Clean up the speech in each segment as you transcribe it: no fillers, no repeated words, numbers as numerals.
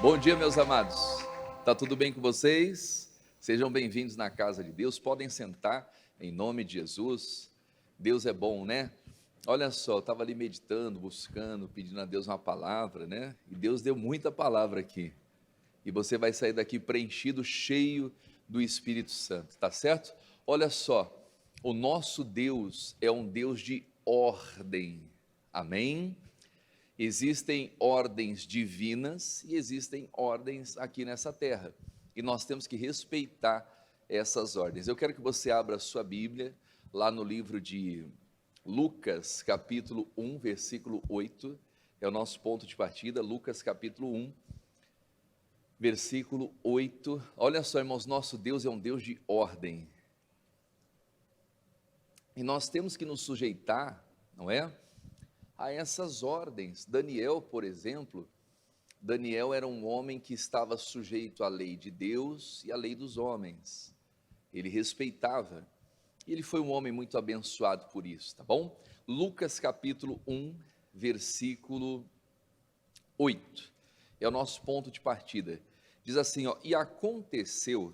Bom dia, meus amados. Tá tudo bem com vocês? Sejam bem-vindos na casa de Deus. Podem sentar em nome de Jesus. Deus é bom, né? Olha só, eu estava ali meditando, buscando, pedindo a Deus uma palavra, né? E Deus deu muita palavra aqui. E você vai sair daqui preenchido, cheio do Espírito Santo, tá certo? Olha só, o nosso Deus é um Deus de ordem. Amém? Existem ordens divinas e existem ordens aqui nessa terra, e nós temos que respeitar essas ordens. Eu quero que você abra a sua Bíblia, lá no livro de Lucas, capítulo 1, versículo 8, é o nosso ponto de partida, Lucas capítulo 1, versículo 8, olha só, irmãos, nosso Deus é um Deus de ordem, e nós temos que nos sujeitar, não é? A essas ordens. Daniel, por exemplo, Daniel era um homem que estava sujeito à lei de Deus e à lei dos homens. Ele respeitava. E ele foi um homem muito abençoado por isso, tá bom? Lucas capítulo 1, versículo 8. É o nosso ponto de partida. Diz assim, ó: e aconteceu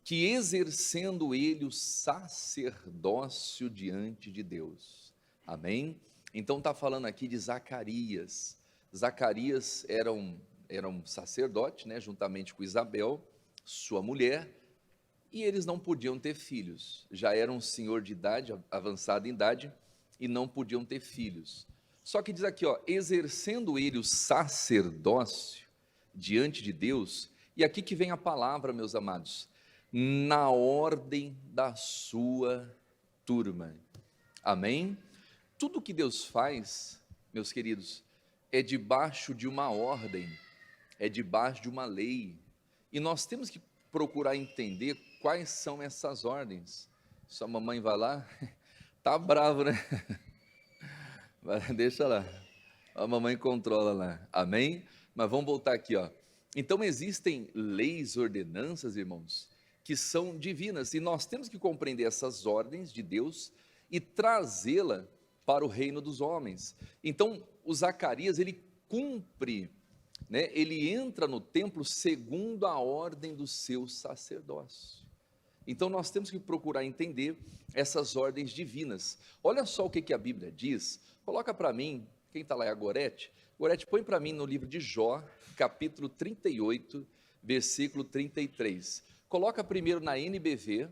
que exercendo ele o sacerdócio diante de Deus. Amém? Então está falando aqui de Zacarias. Zacarias era um sacerdote, né, juntamente com Isabel, sua mulher, e eles não podiam ter filhos. Já era um senhor de idade, avançada em idade, e não podiam ter filhos. Só que diz aqui, ó, exercendo ele o sacerdócio diante de Deus, e aqui que vem a palavra, meus amados, na ordem da sua turma. Amém? Tudo que Deus faz, meus queridos, é debaixo de uma ordem, é debaixo de uma lei, e nós temos que procurar entender quais são essas ordens. Sua mamãe vai lá, tá bravo, né? Deixa lá, a mamãe controla lá, amém? Mas vamos voltar aqui, ó. Então existem leis, ordenanças, irmãos, que são divinas, e nós temos que compreender essas ordens de Deus e trazê-la para o reino dos homens. Então, o Zacarias, ele cumpre, né, ele entra no templo segundo a ordem do seu sacerdócio. Então, nós temos que procurar entender essas ordens divinas. Olha só o que a Bíblia diz. Coloca para mim, quem está lá é a Gorete. Gorete, põe para mim no livro de Jó, capítulo 38, versículo 33. Coloca primeiro na NBV,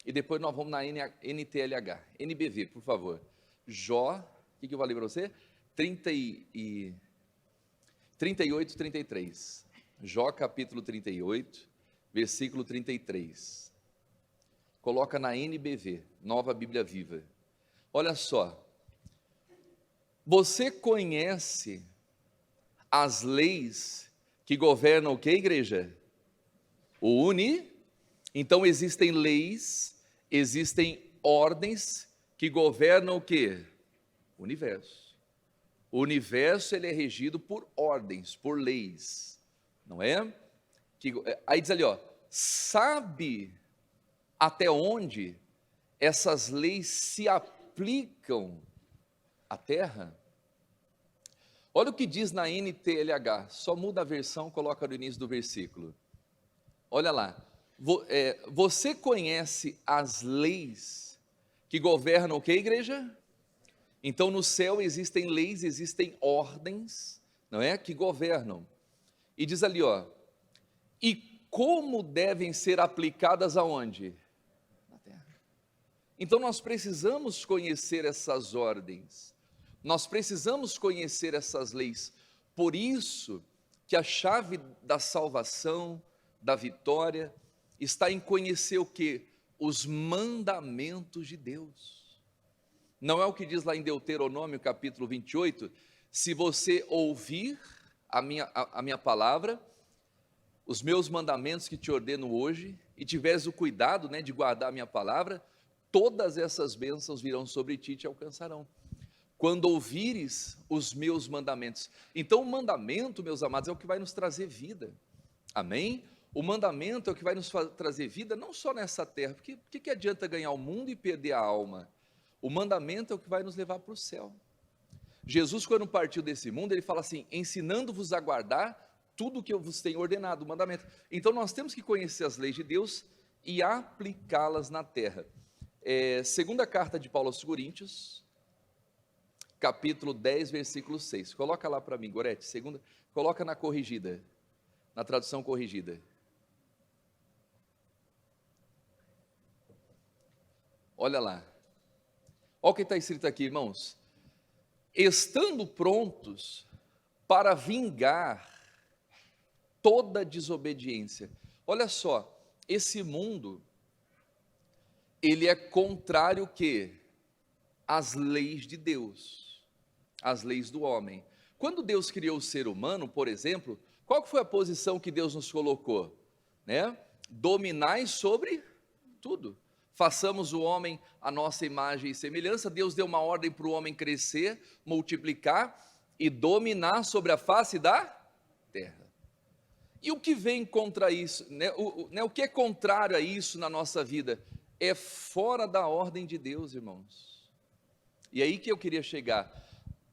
e depois nós vamos na NTLH. NBV, por favor. Jó, o que eu falei para você? 38, 33. Jó capítulo 38, versículo 33. Coloca na NBV, Nova Bíblia Viva. Olha só. Você conhece as leis que governam o que, igreja? Então existem leis, existem ordens que governam o quê? O universo. O universo, ele é regido por ordens, por leis, não é? Aí diz ali, ó, sabe até onde essas leis se aplicam à Terra? Olha o que diz na NTLH, só muda a versão, coloca no início do versículo. Olha lá, você conhece as leis que governam o que, igreja? Então no céu existem leis, existem ordens, não é? Que governam. E diz ali, ó, e como devem ser aplicadas aonde? Na terra. Então nós precisamos conhecer essas ordens, nós precisamos conhecer essas leis. Por isso que a chave da salvação, da vitória, está em conhecer o que? Os mandamentos de Deus. Não é o que diz lá em Deuteronômio capítulo 28, se você ouvir a minha palavra, os meus mandamentos que te ordeno hoje, e tiveres o cuidado, né, de guardar a minha palavra, todas essas bênçãos virão sobre ti e te alcançarão. Quando ouvires os meus mandamentos. Então o mandamento, meus amados, é o que vai nos trazer vida. Amém? O mandamento é o que vai nos trazer vida, não só nessa terra, porque o que adianta ganhar o mundo e perder a alma? O mandamento é o que vai nos levar para o céu. Jesus, quando partiu desse mundo, ele fala assim, ensinando-vos a guardar tudo que eu vos tenho ordenado, o mandamento. Então nós temos que conhecer as leis de Deus e aplicá-las na terra. Segunda carta de Paulo aos Coríntios, capítulo 10, versículo 6. Coloca lá para mim, Gorete, coloca na corrigida, na tradução corrigida. Olha lá. Olha o que está escrito aqui, irmãos. Estando prontos para vingar toda desobediência. Olha só, esse mundo, ele é contrário o quê? Às leis de Deus, às leis do homem. Quando Deus criou o ser humano, por exemplo, qual foi a posição que Deus nos colocou? Né? Dominai sobre tudo. Façamos o homem a nossa imagem e semelhança. Deus deu uma ordem para o homem crescer, multiplicar e dominar sobre a face da terra. E o que vem contra isso, o que é contrário a isso na nossa vida? É fora da ordem de Deus, irmãos. E aí que eu queria chegar.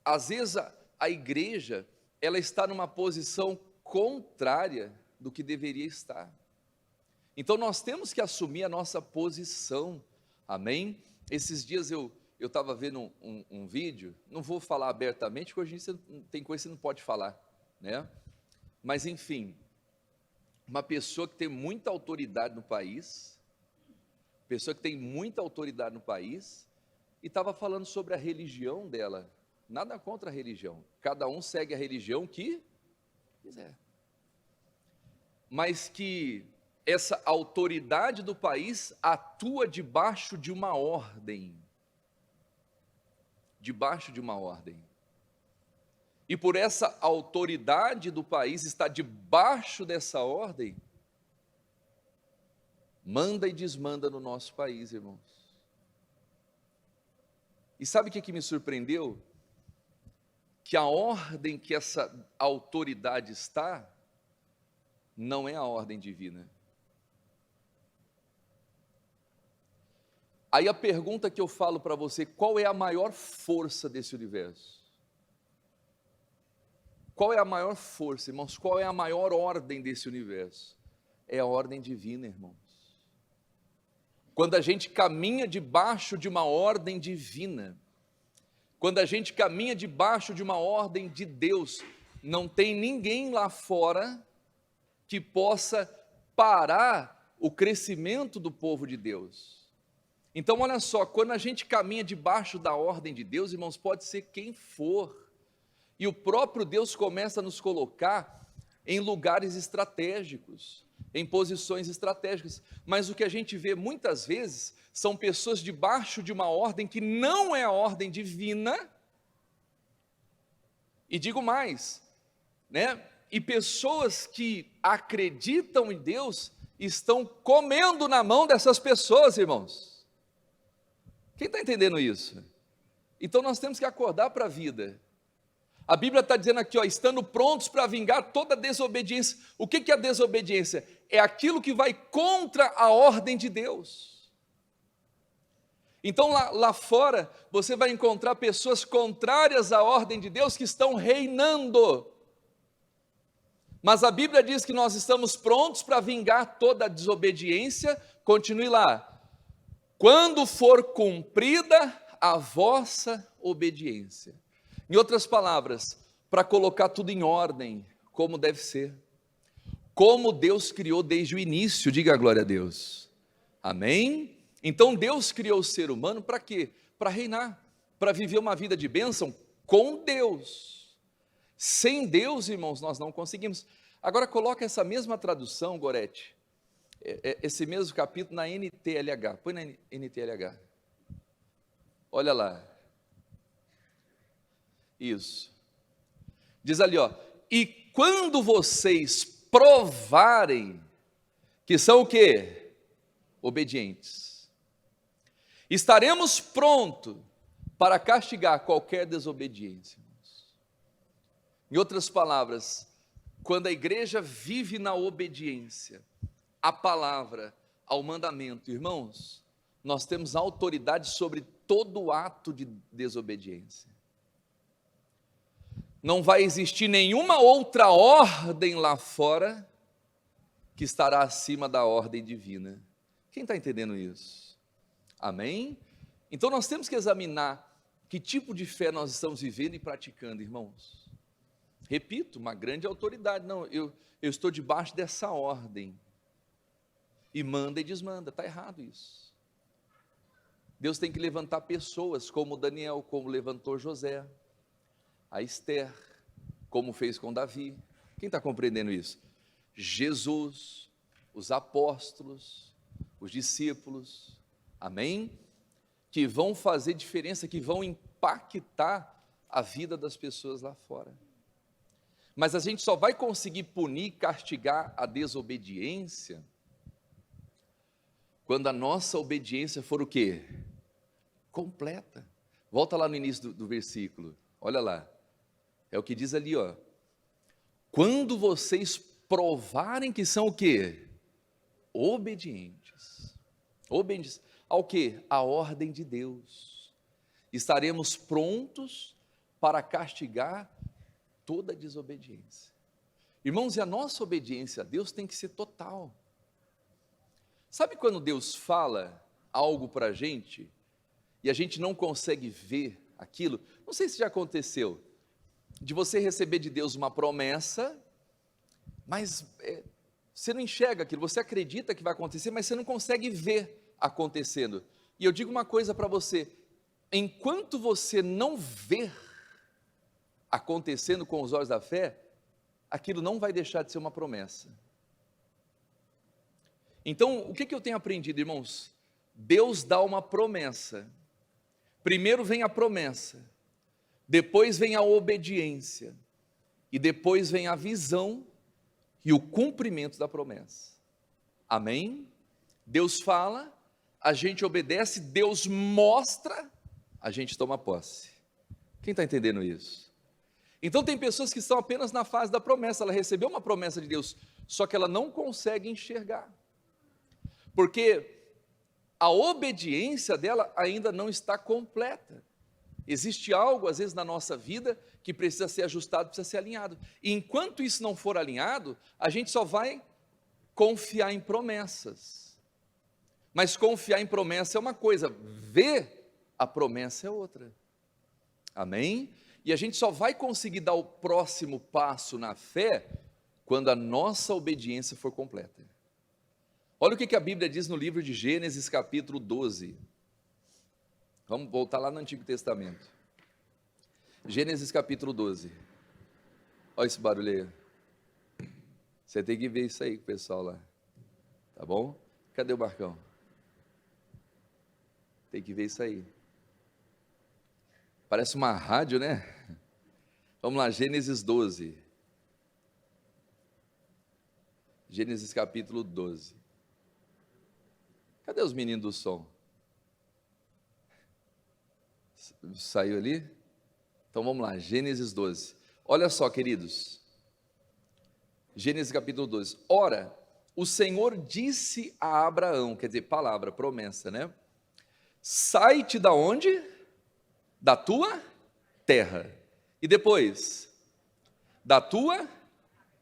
Às vezes a igreja, ela está numa posição contrária do que deveria estar. Então nós temos que assumir a nossa posição, amém? Esses dias eu estava vendo um vídeo, não vou falar abertamente, porque hoje em dia tem coisa que você não pode falar, né? Mas enfim, uma pessoa que tem muita autoridade no país, e estava falando sobre a religião dela. Nada contra a religião, cada um segue a religião que quiser, mas que essa autoridade do país atua debaixo de uma ordem, e por essa autoridade do país estar debaixo dessa ordem, manda e desmanda no nosso país, irmãos. E sabe o que me surpreendeu? Que a ordem que essa autoridade está, não é a ordem divina. Aí a pergunta que eu falo para você, qual é a maior força desse universo? Qual é a maior força, irmãos? Qual é a maior ordem desse universo? É a ordem divina, irmãos. Quando a gente caminha debaixo de uma ordem divina, quando a gente caminha debaixo de uma ordem de Deus, não tem ninguém lá fora que possa parar o crescimento do povo de Deus. Então olha só, quando a gente caminha debaixo da ordem de Deus, irmãos, pode ser quem for, e o próprio Deus começa a nos colocar em lugares estratégicos, em posições estratégicas, mas o que a gente vê muitas vezes, são pessoas debaixo de uma ordem que não é a ordem divina, e digo mais, né? E pessoas que acreditam em Deus, estão comendo na mão dessas pessoas, irmãos. Quem está entendendo isso? Então nós temos que acordar para a vida. A Bíblia está dizendo aqui, estando prontos para vingar toda desobediência. O que é a desobediência? É aquilo que vai contra a ordem de Deus. Então lá fora, você vai encontrar pessoas contrárias à ordem de Deus que estão reinando. Mas a Bíblia diz que nós estamos prontos para vingar toda a desobediência. Continue lá. Quando for cumprida a vossa obediência. Em outras palavras, para colocar tudo em ordem, como deve ser. Como Deus criou desde o início, diga a glória a Deus. Amém? Então Deus criou o ser humano para quê? Para reinar, para viver uma vida de bênção com Deus. Sem Deus, irmãos, nós não conseguimos. Agora coloca essa mesma tradução, Gorete, esse mesmo capítulo na NTLH, põe na NTLH, olha lá, isso, diz ali, e quando vocês provarem que são o quê? Obedientes, estaremos prontos para castigar qualquer desobediência. Em outras palavras, quando a igreja vive na obediência, à palavra, ao mandamento, irmãos, nós temos autoridade sobre todo ato de desobediência. não vai existir nenhuma outra ordem lá fora que estará acima da ordem divina. Quem está entendendo isso? Amém? Então nós temos que examinar que tipo de fé nós estamos vivendo e praticando, irmãos. Repito, uma grande autoridade. Não, eu estou debaixo dessa ordem. E manda e desmanda, está errado isso. Deus tem que levantar pessoas como Daniel, como levantou José, a Esther, como fez com Davi. Quem está compreendendo isso? Jesus, os apóstolos, os discípulos, amém? Que vão fazer diferença, que vão impactar a vida das pessoas lá fora. Mas a gente só vai conseguir punir, castigar a desobediência quando a nossa obediência for o quê? Completa. Volta lá no início do versículo, olha lá, é o que diz ali, ó. Quando vocês provarem que são o quê? Obedientes. Obedientes ao quê? À ordem de Deus. Estaremos prontos para castigar toda desobediência. Irmãos, e a nossa obediência a Deus tem que ser total. Sabe quando Deus fala algo para a gente e a gente não consegue ver aquilo? Não sei se já aconteceu, de você receber de Deus uma promessa, mas você não enxerga aquilo, você acredita que vai acontecer, mas você não consegue ver acontecendo. E eu digo uma coisa para você, enquanto você não ver acontecendo com os olhos da fé, aquilo não vai deixar de ser uma promessa. Então, o que eu tenho aprendido, irmãos? Deus dá uma promessa. Primeiro vem a promessa, depois vem a obediência, e depois vem a visão e o cumprimento da promessa. Amém? Deus fala, a gente obedece, Deus mostra, a gente toma posse. Quem está entendendo isso? Então tem pessoas que estão apenas na fase da promessa, ela recebeu uma promessa de Deus, só que ela não consegue enxergar. Porque a obediência dela ainda não está completa. Existe algo, às vezes, na nossa vida que precisa ser ajustado, precisa ser alinhado. E enquanto isso não for alinhado, a gente só vai confiar em promessas. Mas confiar em promessa é uma coisa, ver a promessa é outra. Amém? E a gente só vai conseguir dar o próximo passo na fé quando a nossa obediência for completa. Olha o que a Bíblia diz no livro de Gênesis capítulo 12. Vamos voltar lá no Antigo Testamento. Gênesis capítulo 12. Olha esse barulho aí. Você tem que ver isso aí com o pessoal lá. Tá bom? Cadê o Marcão? Tem que ver isso aí. Parece uma rádio, né? Vamos lá, Gênesis 12. Gênesis capítulo 12. Cadê os meninos do som? Saiu ali? Então vamos lá, Gênesis 12. Olha só, queridos. Gênesis capítulo 12. Ora, o Senhor disse a Abraão, quer dizer, palavra, promessa, né? Sai-te da onde? Da tua terra. E depois? Da tua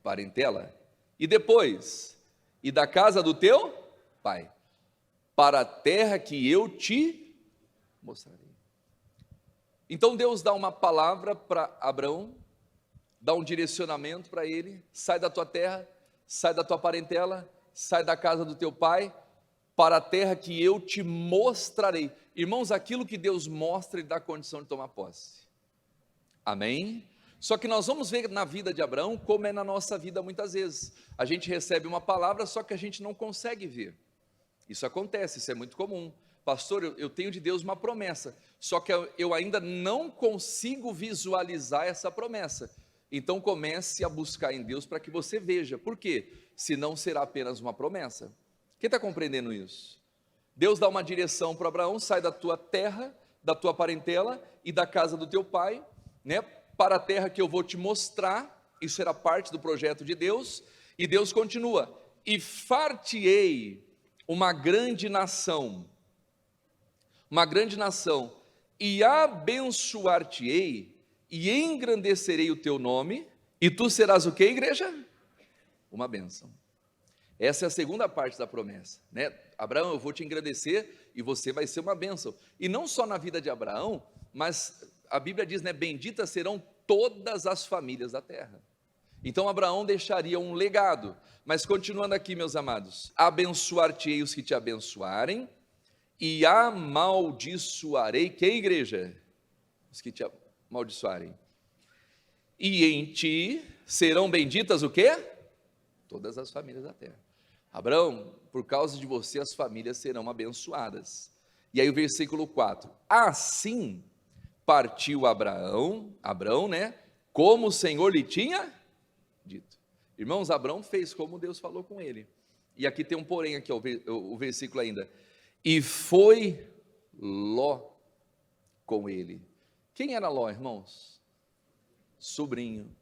parentela. E depois? E da casa do teu pai. Para a terra que eu te mostrarei. Então Deus dá uma palavra para Abraão, dá um direcionamento para ele, sai da tua terra, sai da tua parentela, sai da casa do teu pai, para a terra que eu te mostrarei. Irmãos, aquilo que Deus mostra, Ele dá condição de tomar posse. Amém? Só que nós vamos ver na vida de Abraão, como é na nossa vida muitas vezes. A gente recebe uma palavra, só que a gente não consegue ver. Isso acontece, isso é muito comum. Pastor, eu tenho de Deus uma promessa, só que eu ainda não consigo visualizar essa promessa. Então comece a buscar em Deus para que você veja. Por quê? Senão será apenas uma promessa. Quem está compreendendo isso? Deus dá uma direção para Abraão, sai da tua terra, da tua parentela e da casa do teu pai, né, para a terra que eu vou te mostrar. Isso era parte do projeto de Deus. E Deus continua, e far-te-ei uma grande nação, e abençoar-te-ei, e engrandecerei o teu nome, e tu serás o que, igreja? Uma bênção. Essa é a segunda parte da promessa, né? Abraão, eu vou te engrandecer e você vai ser uma bênção. E não só na vida de Abraão, mas a Bíblia diz, né? Benditas serão todas as famílias da terra. Então Abraão deixaria um legado. Mas continuando aqui, meus amados, abençoar-te-ei os que te abençoarem, e amaldiçoarei, que igreja? Os que te amaldiçoarem. E em ti serão benditas o quê? Todas as famílias da terra. Abraão, por causa de você as famílias serão abençoadas. E aí o versículo 4, assim partiu Abraão, né, como o Senhor lhe tinha dito. Irmãos, Abraão fez como Deus falou com ele. E aqui tem um porém, aqui, ó, o versículo ainda. E foi Ló com ele. Quem era Ló, irmãos? Sobrinho.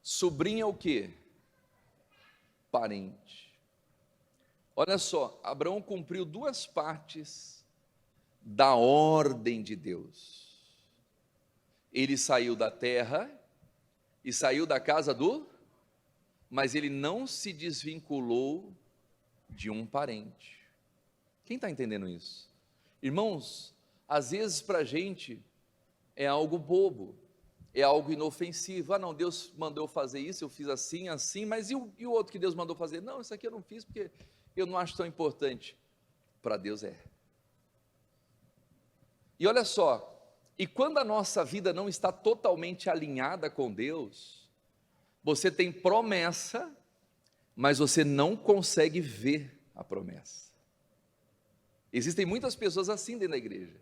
Sobrinho é o quê? Parente. Olha só, Abraão cumpriu duas partes da ordem de Deus. Ele saiu da terra e saiu da casa mas ele não se desvinculou de um parente. Quem está entendendo isso? Irmãos, às vezes para a gente é algo bobo, é algo inofensivo. Ah não, Deus mandou fazer isso, eu fiz assim, assim, mas e o outro que Deus mandou fazer? Não, isso aqui eu não fiz porque eu não acho tão importante. Para Deus é. E olha só, e quando a nossa vida não está totalmente alinhada com Deus, você tem promessa, mas você não consegue ver a promessa. Existem muitas pessoas assim dentro da igreja.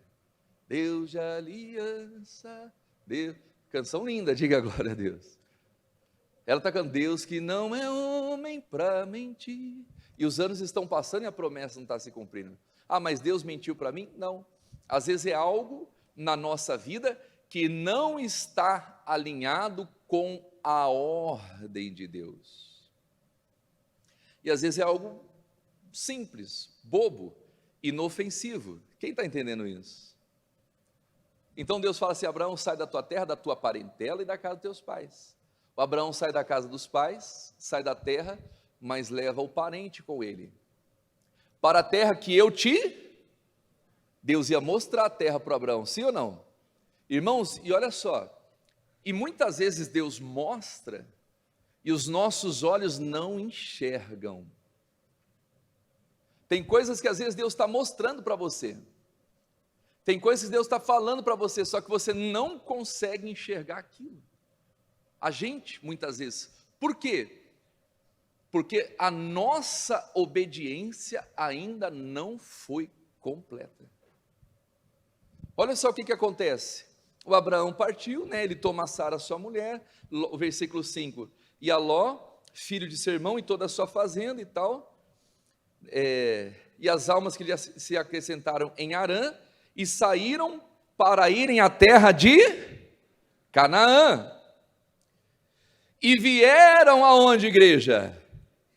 Deus de aliança, Deus. Canção linda, diga glória a Deus. Ela está cantando, Deus que não é homem para mentir. E os anos estão passando e a promessa não está se cumprindo. Ah, mas Deus mentiu para mim? Não. Às vezes é algo na nossa vida que não está alinhado com a ordem de Deus. E às vezes é algo simples, bobo, inofensivo. Quem está entendendo isso? Então Deus fala assim, Abraão, sai da tua terra, da tua parentela e da casa dos teus pais. O Abraão sai da casa dos pais, sai da terra, mas leva o parente com ele. Para a terra que eu te... Deus ia mostrar a terra para Abraão, sim ou não? Irmãos, e olha só, e muitas vezes Deus mostra, e os nossos olhos não enxergam. Tem coisas que às vezes Deus está mostrando para você. Tem coisas que Deus está falando para você, só que você não consegue enxergar aquilo. A gente, muitas vezes. Por quê? Porque a nossa obediência ainda não foi completa. Olha só o que acontece. O Abraão partiu, né? Ele toma a Sara, sua mulher, o versículo 5. E a Ló, filho de seu irmão, e toda a sua fazenda e tal. E as almas que lhe se acrescentaram em Harã, e saíram para irem à terra de Canaã. E vieram aonde, igreja?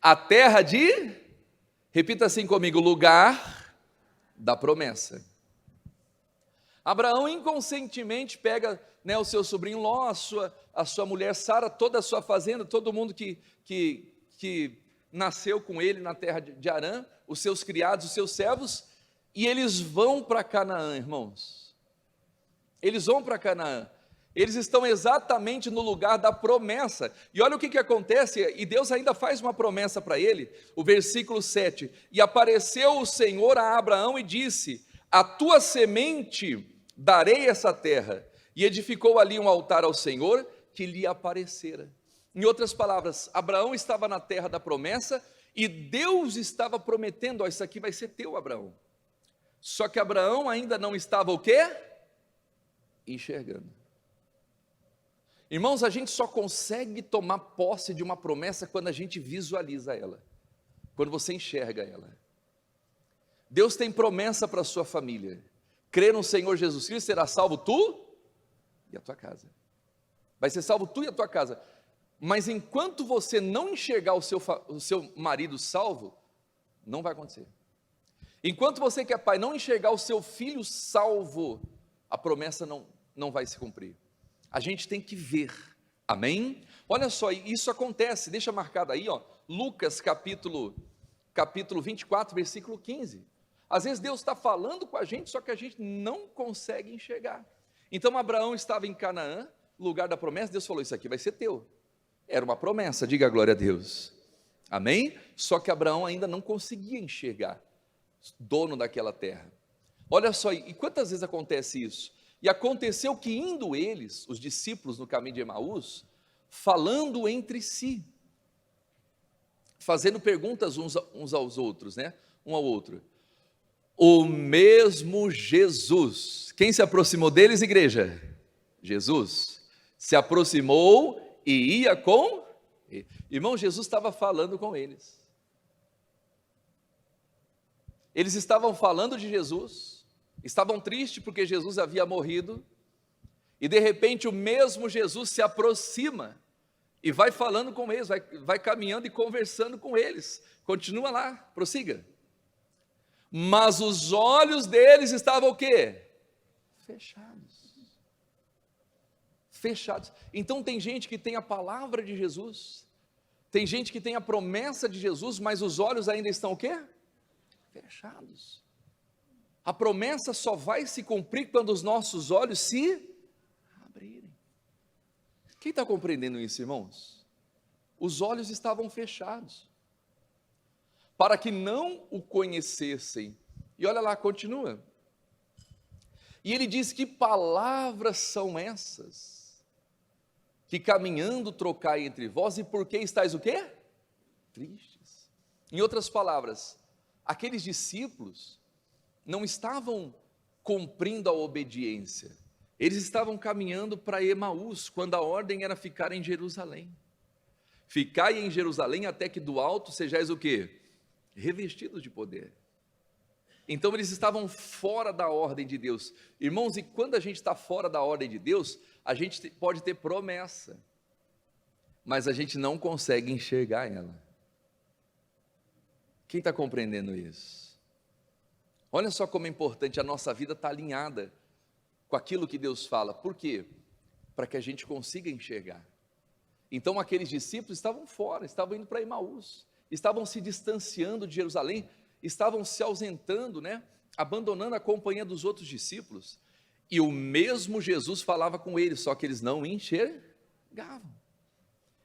A terra de, repita assim comigo, lugar da promessa. Abraão inconscientemente pega, né, o seu sobrinho Ló, a sua mulher Sara, toda a sua fazenda, todo mundo que nasceu com ele na terra de Harã, os seus criados, os seus servos, e eles vão para Canaã, irmãos. Eles vão para Canaã. Eles estão exatamente no lugar da promessa. E olha o que acontece, e Deus ainda faz uma promessa para ele, o versículo 7. E apareceu o Senhor a Abraão e disse, a tua semente darei essa terra. E edificou ali um altar ao Senhor que lhe aparecera. Em outras palavras, Abraão estava na terra da promessa e Deus estava prometendo, ó, isso aqui vai ser teu, Abraão. Só que Abraão ainda não estava o quê? Enxergando. Irmãos, a gente só consegue tomar posse de uma promessa quando a gente visualiza ela, quando você enxerga ela. Deus tem promessa para a sua família. Crê no Senhor Jesus Cristo, será salvo tu e a tua casa. Vai ser salvo tu e a tua casa. Mas enquanto você não enxergar o seu marido salvo, não vai acontecer. Enquanto você que é pai não enxergar o seu filho salvo, a promessa não vai se cumprir. A gente tem que ver, amém? Olha só, isso acontece, deixa marcado aí, ó, Lucas capítulo 24, versículo 15. Às vezes Deus está falando com a gente, só que a gente não consegue enxergar. Então Abraão estava em Canaã, lugar da promessa, Deus falou, isso aqui vai ser teu. Era uma promessa, diga glória a Deus, amém? Só que Abraão ainda não conseguia enxergar, dono daquela terra. Olha só, e quantas vezes acontece isso? E aconteceu que indo eles, os discípulos no caminho de Emaús, falando entre si, fazendo perguntas uns aos outros, né? Um ao outro. O mesmo Jesus, quem se aproximou deles, igreja? Jesus, se aproximou e ia com, irmão, Jesus estava falando com eles. Eles estavam falando de Jesus, estavam tristes porque Jesus havia morrido, e de repente o mesmo Jesus se aproxima e vai falando com eles, vai caminhando e conversando com eles. Continua lá, prossiga. Mas os olhos deles estavam o quê? Fechados. Fechados. Então tem gente que tem a palavra de Jesus, tem gente que tem a promessa de Jesus, mas os olhos ainda estão o quê? Fechados. A promessa só vai se cumprir quando os nossos olhos se abrirem. Quem está compreendendo isso, irmãos? Os olhos estavam fechados, para que não o conhecessem. E olha lá, continua. E ele diz, que palavras são essas? Que caminhando trocai entre vós, e por que estáis o quê? Tristes. Em outras palavras, aqueles discípulos não estavam cumprindo a obediência, eles estavam caminhando para Emaús, quando a ordem era ficar em Jerusalém. Ficai em Jerusalém até que do alto sejais o quê? Revestidos de poder. Então eles estavam fora da ordem de Deus. Irmãos, e quando a gente está fora da ordem de Deus, a gente pode ter promessa, mas a gente não consegue enxergar ela. Quem está compreendendo isso? Olha só como é importante a nossa vida estar alinhada com aquilo que Deus fala. Por quê? Para que a gente consiga enxergar. Então aqueles discípulos estavam fora, estavam indo para Emaús, estavam se distanciando de Jerusalém, estavam se ausentando, né? Abandonando a companhia dos outros discípulos, e o mesmo Jesus falava com eles, só que eles não enxergavam,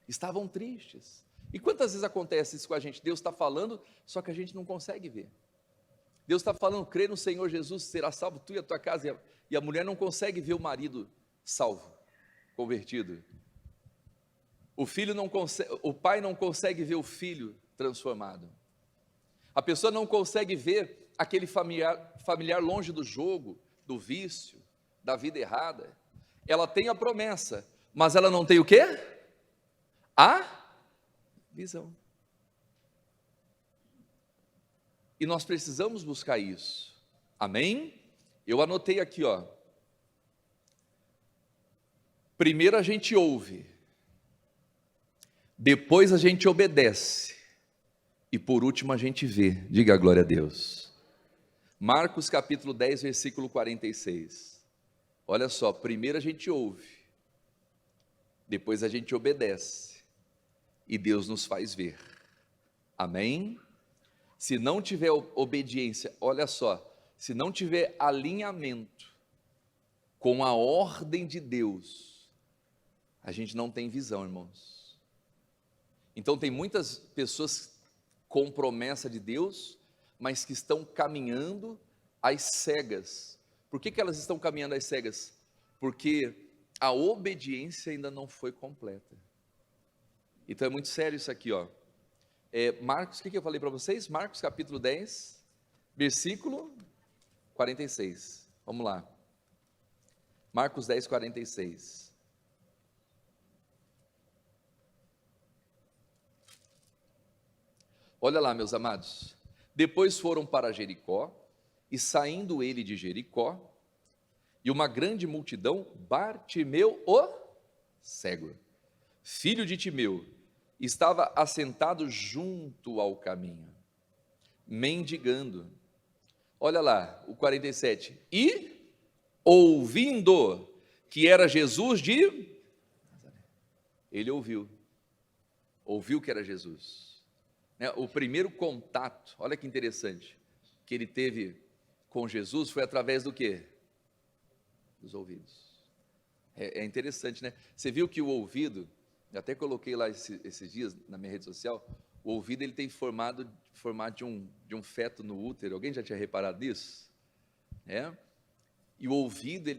estavam tristes. E quantas vezes acontece isso com a gente? Deus está falando, só que a gente não consegue ver. Deus está falando, crê no Senhor Jesus, será salvo tu e a tua casa, e a mulher não consegue ver o marido salvo, convertido. O pai não consegue ver o filho transformado. A pessoa não consegue ver aquele familiar longe do jogo, do vício, da vida errada. Ela tem a promessa, mas ela não tem o quê? A visão. E nós precisamos buscar isso. Amém? Eu anotei aqui, ó. Primeiro a gente ouve, depois a gente obedece, e por último a gente vê. Diga glória a Deus. Marcos capítulo 10, versículo 46. Olha só, primeiro a gente ouve, depois a gente obedece, e Deus nos faz ver. Amém? Se não tiver obediência, olha só, se não tiver alinhamento com a ordem de Deus, a gente não tem visão, irmãos. Então tem muitas pessoas com promessa de Deus, mas que estão caminhando às cegas. Por que elas estão caminhando às cegas? Porque a obediência ainda não foi completa. Então é muito sério isso aqui, ó. Marcos, o que eu falei para vocês? Marcos capítulo 10, versículo 46. Vamos lá. Marcos 10, 46. Olha lá, meus amados. Depois foram para Jericó, e saindo ele de Jericó, e uma grande multidão, Bartimeu, o cego, filho de Timeu, estava assentado junto ao caminho, mendigando. Olha lá, o 47. E, ouvindo, que era Jesus de Nazaré. Ele ouviu que era Jesus. O primeiro contato, olha que interessante, que ele teve com Jesus foi através do quê? Dos ouvidos. É interessante, né? Você viu que o ouvido, eu até coloquei lá esses dias na minha rede social, o ouvido ele tem formato de um feto no útero. Alguém já tinha reparado nisso? E o ouvido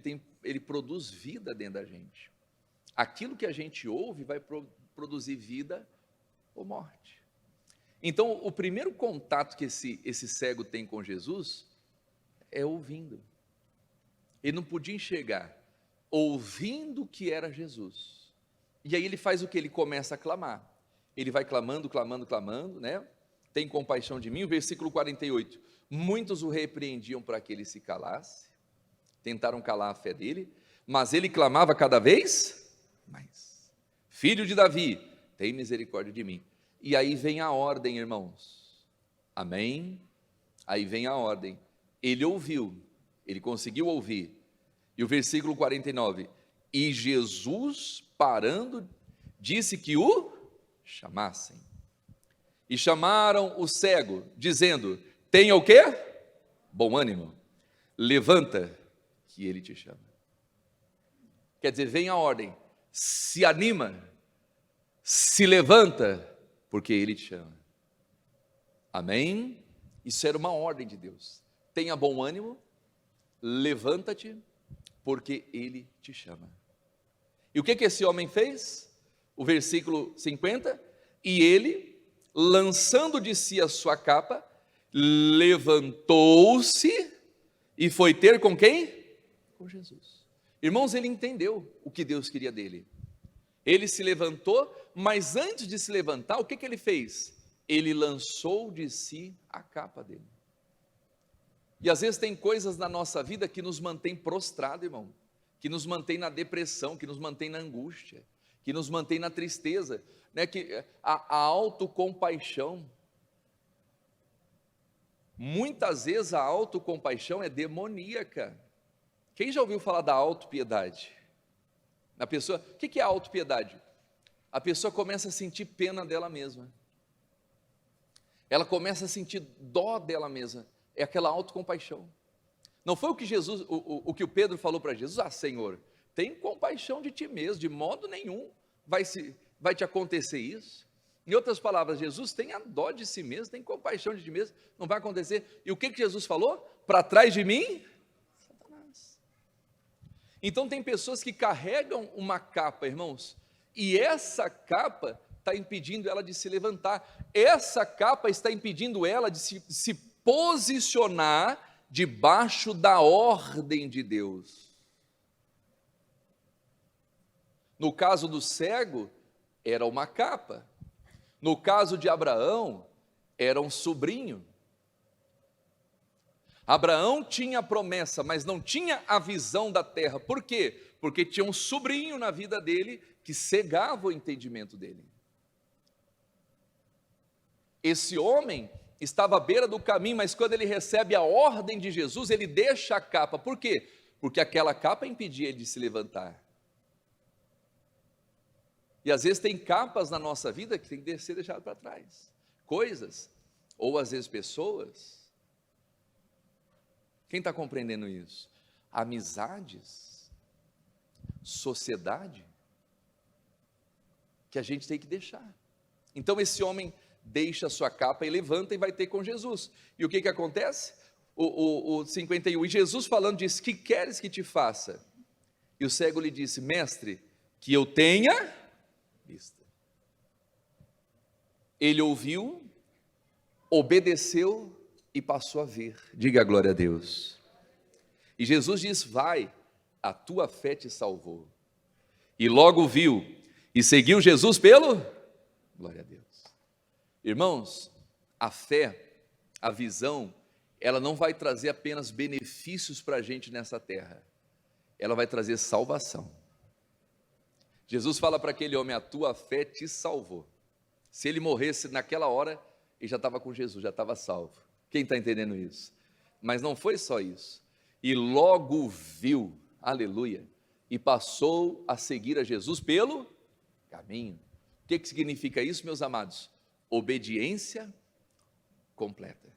ele produz vida dentro da gente. Aquilo que a gente ouve vai produzir vida ou morte. Então, o primeiro contato que esse cego tem com Jesus é ouvindo. Ele não podia enxergar, ouvindo que era Jesus. E aí ele faz o que? Ele começa a clamar. Ele vai clamando, né? Tem compaixão de mim. O versículo 48. Muitos o repreendiam para que ele se calasse. Tentaram calar a fé dele, mas ele clamava cada vez mais. Filho de Davi, tem misericórdia de mim. E aí vem a ordem, irmãos. Amém? Aí vem a ordem. Ele ouviu, ele conseguiu ouvir. E o versículo 49, e Jesus, parando, disse que o chamassem. E chamaram o cego, dizendo, tenha o quê? Bom ânimo, levanta, que ele te chama. Quer dizer, vem a ordem, se anima, se levanta, porque ele te chama. Amém? Isso era uma ordem de Deus. Tenha bom ânimo, levanta-te, porque ele te chama. E o que esse homem fez? O versículo 50, e ele, lançando de si a sua capa, levantou-se e foi ter com quem? Com Jesus. Irmãos, ele entendeu o que Deus queria dele. Ele se levantou, mas antes de se levantar, o que ele fez? Ele lançou de si a capa dele. E às vezes tem coisas na nossa vida que nos mantém prostrado, irmão, que nos mantém na depressão, que nos mantém na angústia, que nos mantém na tristeza, né? Que a autocompaixão, muitas vezes a autocompaixão é demoníaca. Quem já ouviu falar da autopiedade? A pessoa, o que é a autopiedade? A pessoa começa a sentir pena dela mesma, ela começa a sentir dó dela mesma, é aquela autocompaixão. Não foi o que Jesus, o que o Pedro falou para Jesus, Senhor, tem compaixão de ti mesmo, de modo nenhum vai te acontecer isso. Em outras palavras, Jesus tenha dó de si mesmo, tem compaixão de ti mesmo, não vai acontecer. E o que Jesus falou? Para trás de mim, Satanás. Então tem pessoas que carregam uma capa, irmãos, e essa capa está impedindo ela de se levantar, essa capa está impedindo ela de se posicionar debaixo da ordem de Deus. No caso do cego, era uma capa. No caso de Abraão, era um sobrinho. Abraão tinha a promessa, mas não tinha a visão da terra. Por quê? Porque tinha um sobrinho na vida dele que cegava o entendimento dele. Esse homem estava à beira do caminho, mas quando ele recebe a ordem de Jesus, ele deixa a capa. Por quê? Porque aquela capa impedia ele de se levantar. E às vezes tem capas na nossa vida que tem que ser deixado para trás. Coisas, ou às vezes pessoas. Quem está compreendendo isso? Amizades, sociedade, que a gente tem que deixar. Então esse homem deixa a sua capa e levanta e vai ter com Jesus. E o que acontece? O 51, e Jesus falando disse, que queres que te faça? E o cego lhe disse, mestre, que eu tenha vista. Ele ouviu, obedeceu e passou a ver. Diga a glória a Deus. E Jesus diz, vai, a tua fé te salvou. E logo viu, e seguiu Jesus pelo, glória a Deus. Irmãos, a fé, a visão, ela não vai trazer apenas benefícios para a gente nessa terra, ela vai trazer salvação. Jesus fala para aquele homem, a tua fé te salvou. Se ele morresse naquela hora, ele já estava com Jesus, já estava salvo. Quem está entendendo isso? Mas não foi só isso. E logo viu, aleluia, e passou a seguir a Jesus pelo caminho. O que significa isso, meus amados? Obediência completa.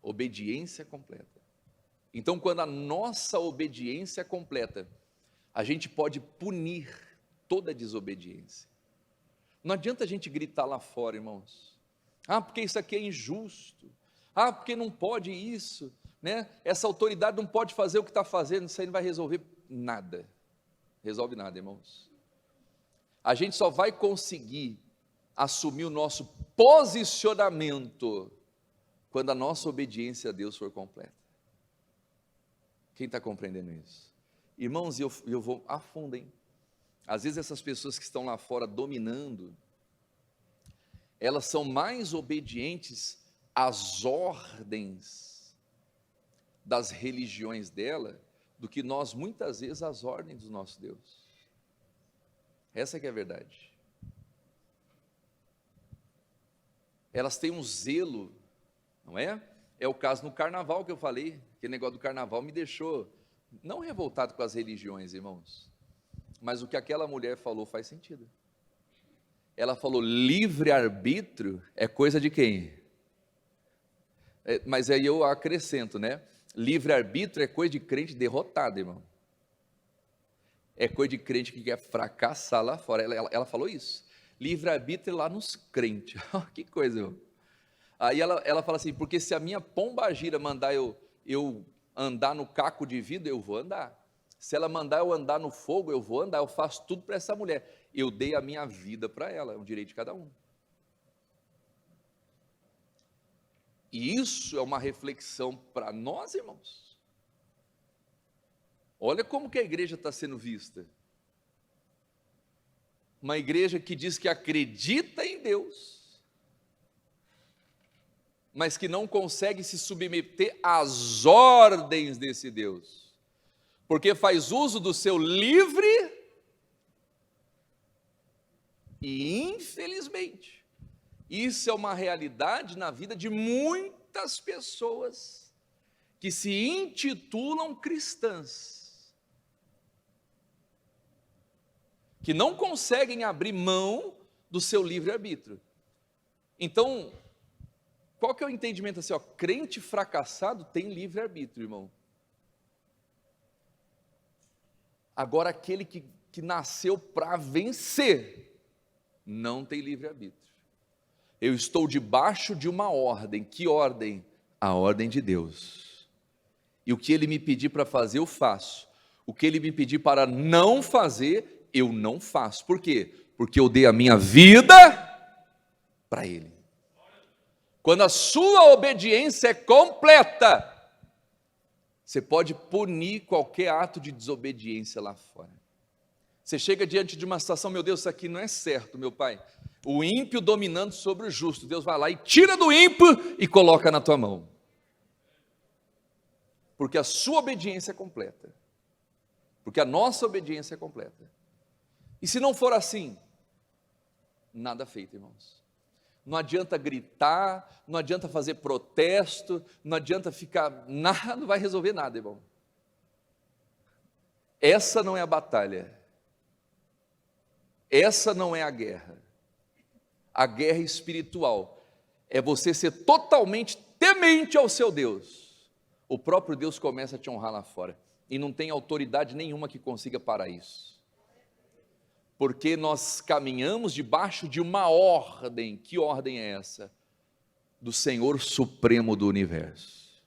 Obediência completa. Então, quando a nossa obediência é completa, a gente pode punir toda desobediência. Não adianta a gente gritar lá fora, irmãos. Porque isso aqui é injusto. Porque não pode isso, né? Essa autoridade não pode fazer o que está fazendo, isso aí não vai resolver nada. Resolve nada, irmãos. A gente só vai conseguir assumir o nosso posicionamento quando a nossa obediência a Deus for completa. Quem está compreendendo isso? Irmãos, eu vou a fundo, hein? Às vezes essas pessoas que estão lá fora dominando, elas são mais obedientes às ordens das religiões dela do que nós muitas vezes às ordens do nosso Deus. Essa que é a verdade. Elas têm um zelo, não é? É o caso no carnaval que eu falei, aquele negócio do carnaval me deixou, não revoltado com as religiões, irmãos, mas o que aquela mulher falou faz sentido. Ela falou, livre-arbítrio é coisa de quem? Mas aí eu acrescento, né? Livre-arbítrio é coisa de crente derrotado, irmão. É coisa de crente que quer fracassar lá fora. Ela falou isso. Livre-arbítrio é lá nos crentes. Que coisa, irmão. Aí ela fala assim, porque se a minha pombagira mandar eu andar no caco de vidro, eu vou andar. Se ela mandar eu andar no fogo, eu vou andar. Eu faço tudo para essa mulher. Eu dei a minha vida para ela, é um direito de cada um. E isso é uma reflexão para nós, irmãos. Olha como que a igreja está sendo vista. Uma igreja que diz que acredita em Deus, mas que não consegue se submeter às ordens desse Deus, porque faz uso do seu livre e, infelizmente, isso é uma realidade na vida de muitas pessoas que se intitulam cristãs, que não conseguem abrir mão do seu livre-arbítrio. Então, qual que é o entendimento assim? Crente fracassado tem livre-arbítrio, irmão. Agora, aquele que nasceu para vencer, não tem livre-arbítrio. Eu estou debaixo de uma ordem. Que ordem? A ordem de Deus. E o que Ele me pedir para fazer, eu faço. O que Ele me pedir para não fazer, eu não faço. Por quê? Porque eu dei a minha vida para Ele. Quando a sua obediência é completa, você pode punir qualquer ato de desobediência lá fora. Você chega diante de uma situação, meu Deus, isso aqui não é certo, meu Pai. O ímpio dominando sobre o justo. Deus vai lá e tira do ímpio e coloca na tua mão. Porque a sua obediência é completa. Porque a nossa obediência é completa. E se não for assim, nada feito, irmãos. Não adianta gritar, não adianta fazer protesto, não adianta ficar, nada, não vai resolver nada, irmão. Essa não é a batalha. Essa não é a guerra. A guerra espiritual é você ser totalmente temente ao seu Deus. O próprio Deus começa a te honrar lá fora. E não tem autoridade nenhuma que consiga parar isso. Porque nós caminhamos debaixo de uma ordem. Que ordem é essa? Do Senhor Supremo do Universo.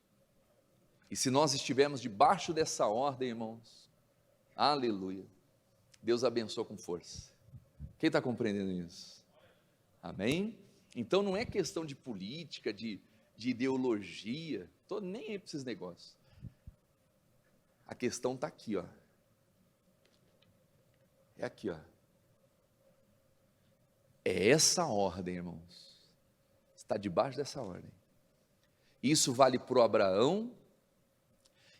E se nós estivermos debaixo dessa ordem, irmãos, aleluia, Deus abençoa com força. Quem está compreendendo isso? Amém? Então não é questão de política, de ideologia, estou nem aí para esses negócios. A questão está aqui, ó. É aqui, ó. É essa ordem, irmãos. Está debaixo dessa ordem. Isso vale para o Abraão,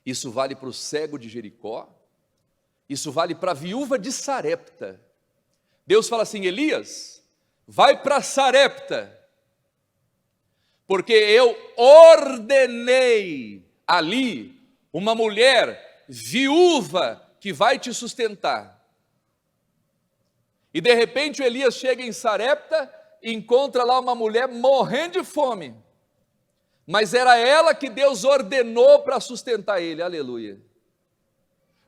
isso vale para o cego de Jericó, isso vale para a viúva de Sarepta. Deus fala assim, Elias, vai para Sarepta, porque eu ordenei ali uma mulher viúva que vai te sustentar. E de repente o Elias chega em Sarepta e encontra lá uma mulher morrendo de fome. Mas era ela que Deus ordenou para sustentar ele, aleluia.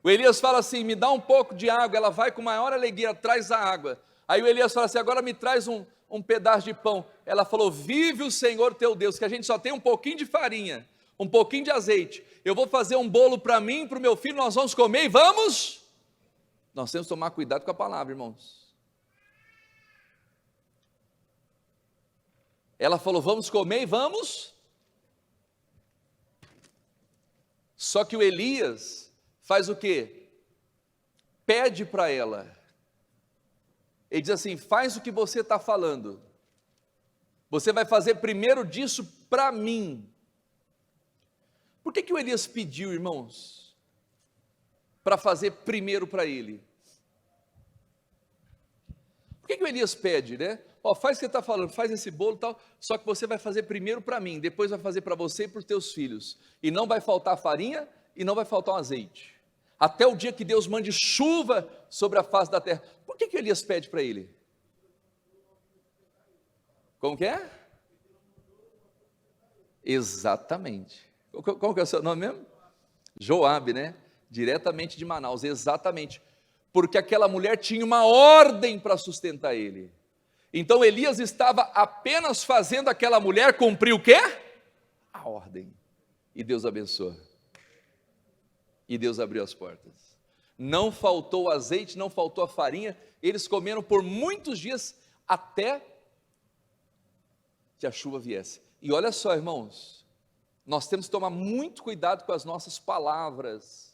O Elias fala assim, me dá um pouco de água, ela vai com maior alegria, traz a água. Aí o Elias fala assim, agora me traz um pedaço de pão. Ela falou, vive o Senhor teu Deus, que a gente só tem um pouquinho de farinha, um pouquinho de azeite. Eu vou fazer um bolo para mim, para o meu filho, nós vamos comer e vamos. Nós temos que tomar cuidado com a palavra, irmãos. Ela falou, vamos comer e vamos. Só que o Elias faz o quê? Pede para ela. Ele diz assim, faz o que você está falando. Você vai fazer primeiro disso para mim. Por que o Elias pediu, irmãos? Para fazer primeiro para ele. Por que o Elias pede, né? Ó, faz o que você está falando, faz esse bolo e tal, só que você vai fazer primeiro para mim, depois vai fazer para você e para os teus filhos. E não vai faltar farinha e não vai faltar um azeite. Até o dia que Deus mande chuva sobre a face da terra. Por que Elias pede para ele? Como que é? Exatamente. Como que é o seu nome mesmo? Joabe, né? Diretamente de Manaus, exatamente. Porque aquela mulher tinha uma ordem para sustentar ele. Então Elias estava apenas fazendo aquela mulher cumprir o quê? A ordem. E Deus abençoa. E Deus abriu as portas. Não faltou azeite, não faltou a farinha. Eles comeram por muitos dias até que a chuva viesse. E olha só, irmãos, nós temos que tomar muito cuidado com as nossas palavras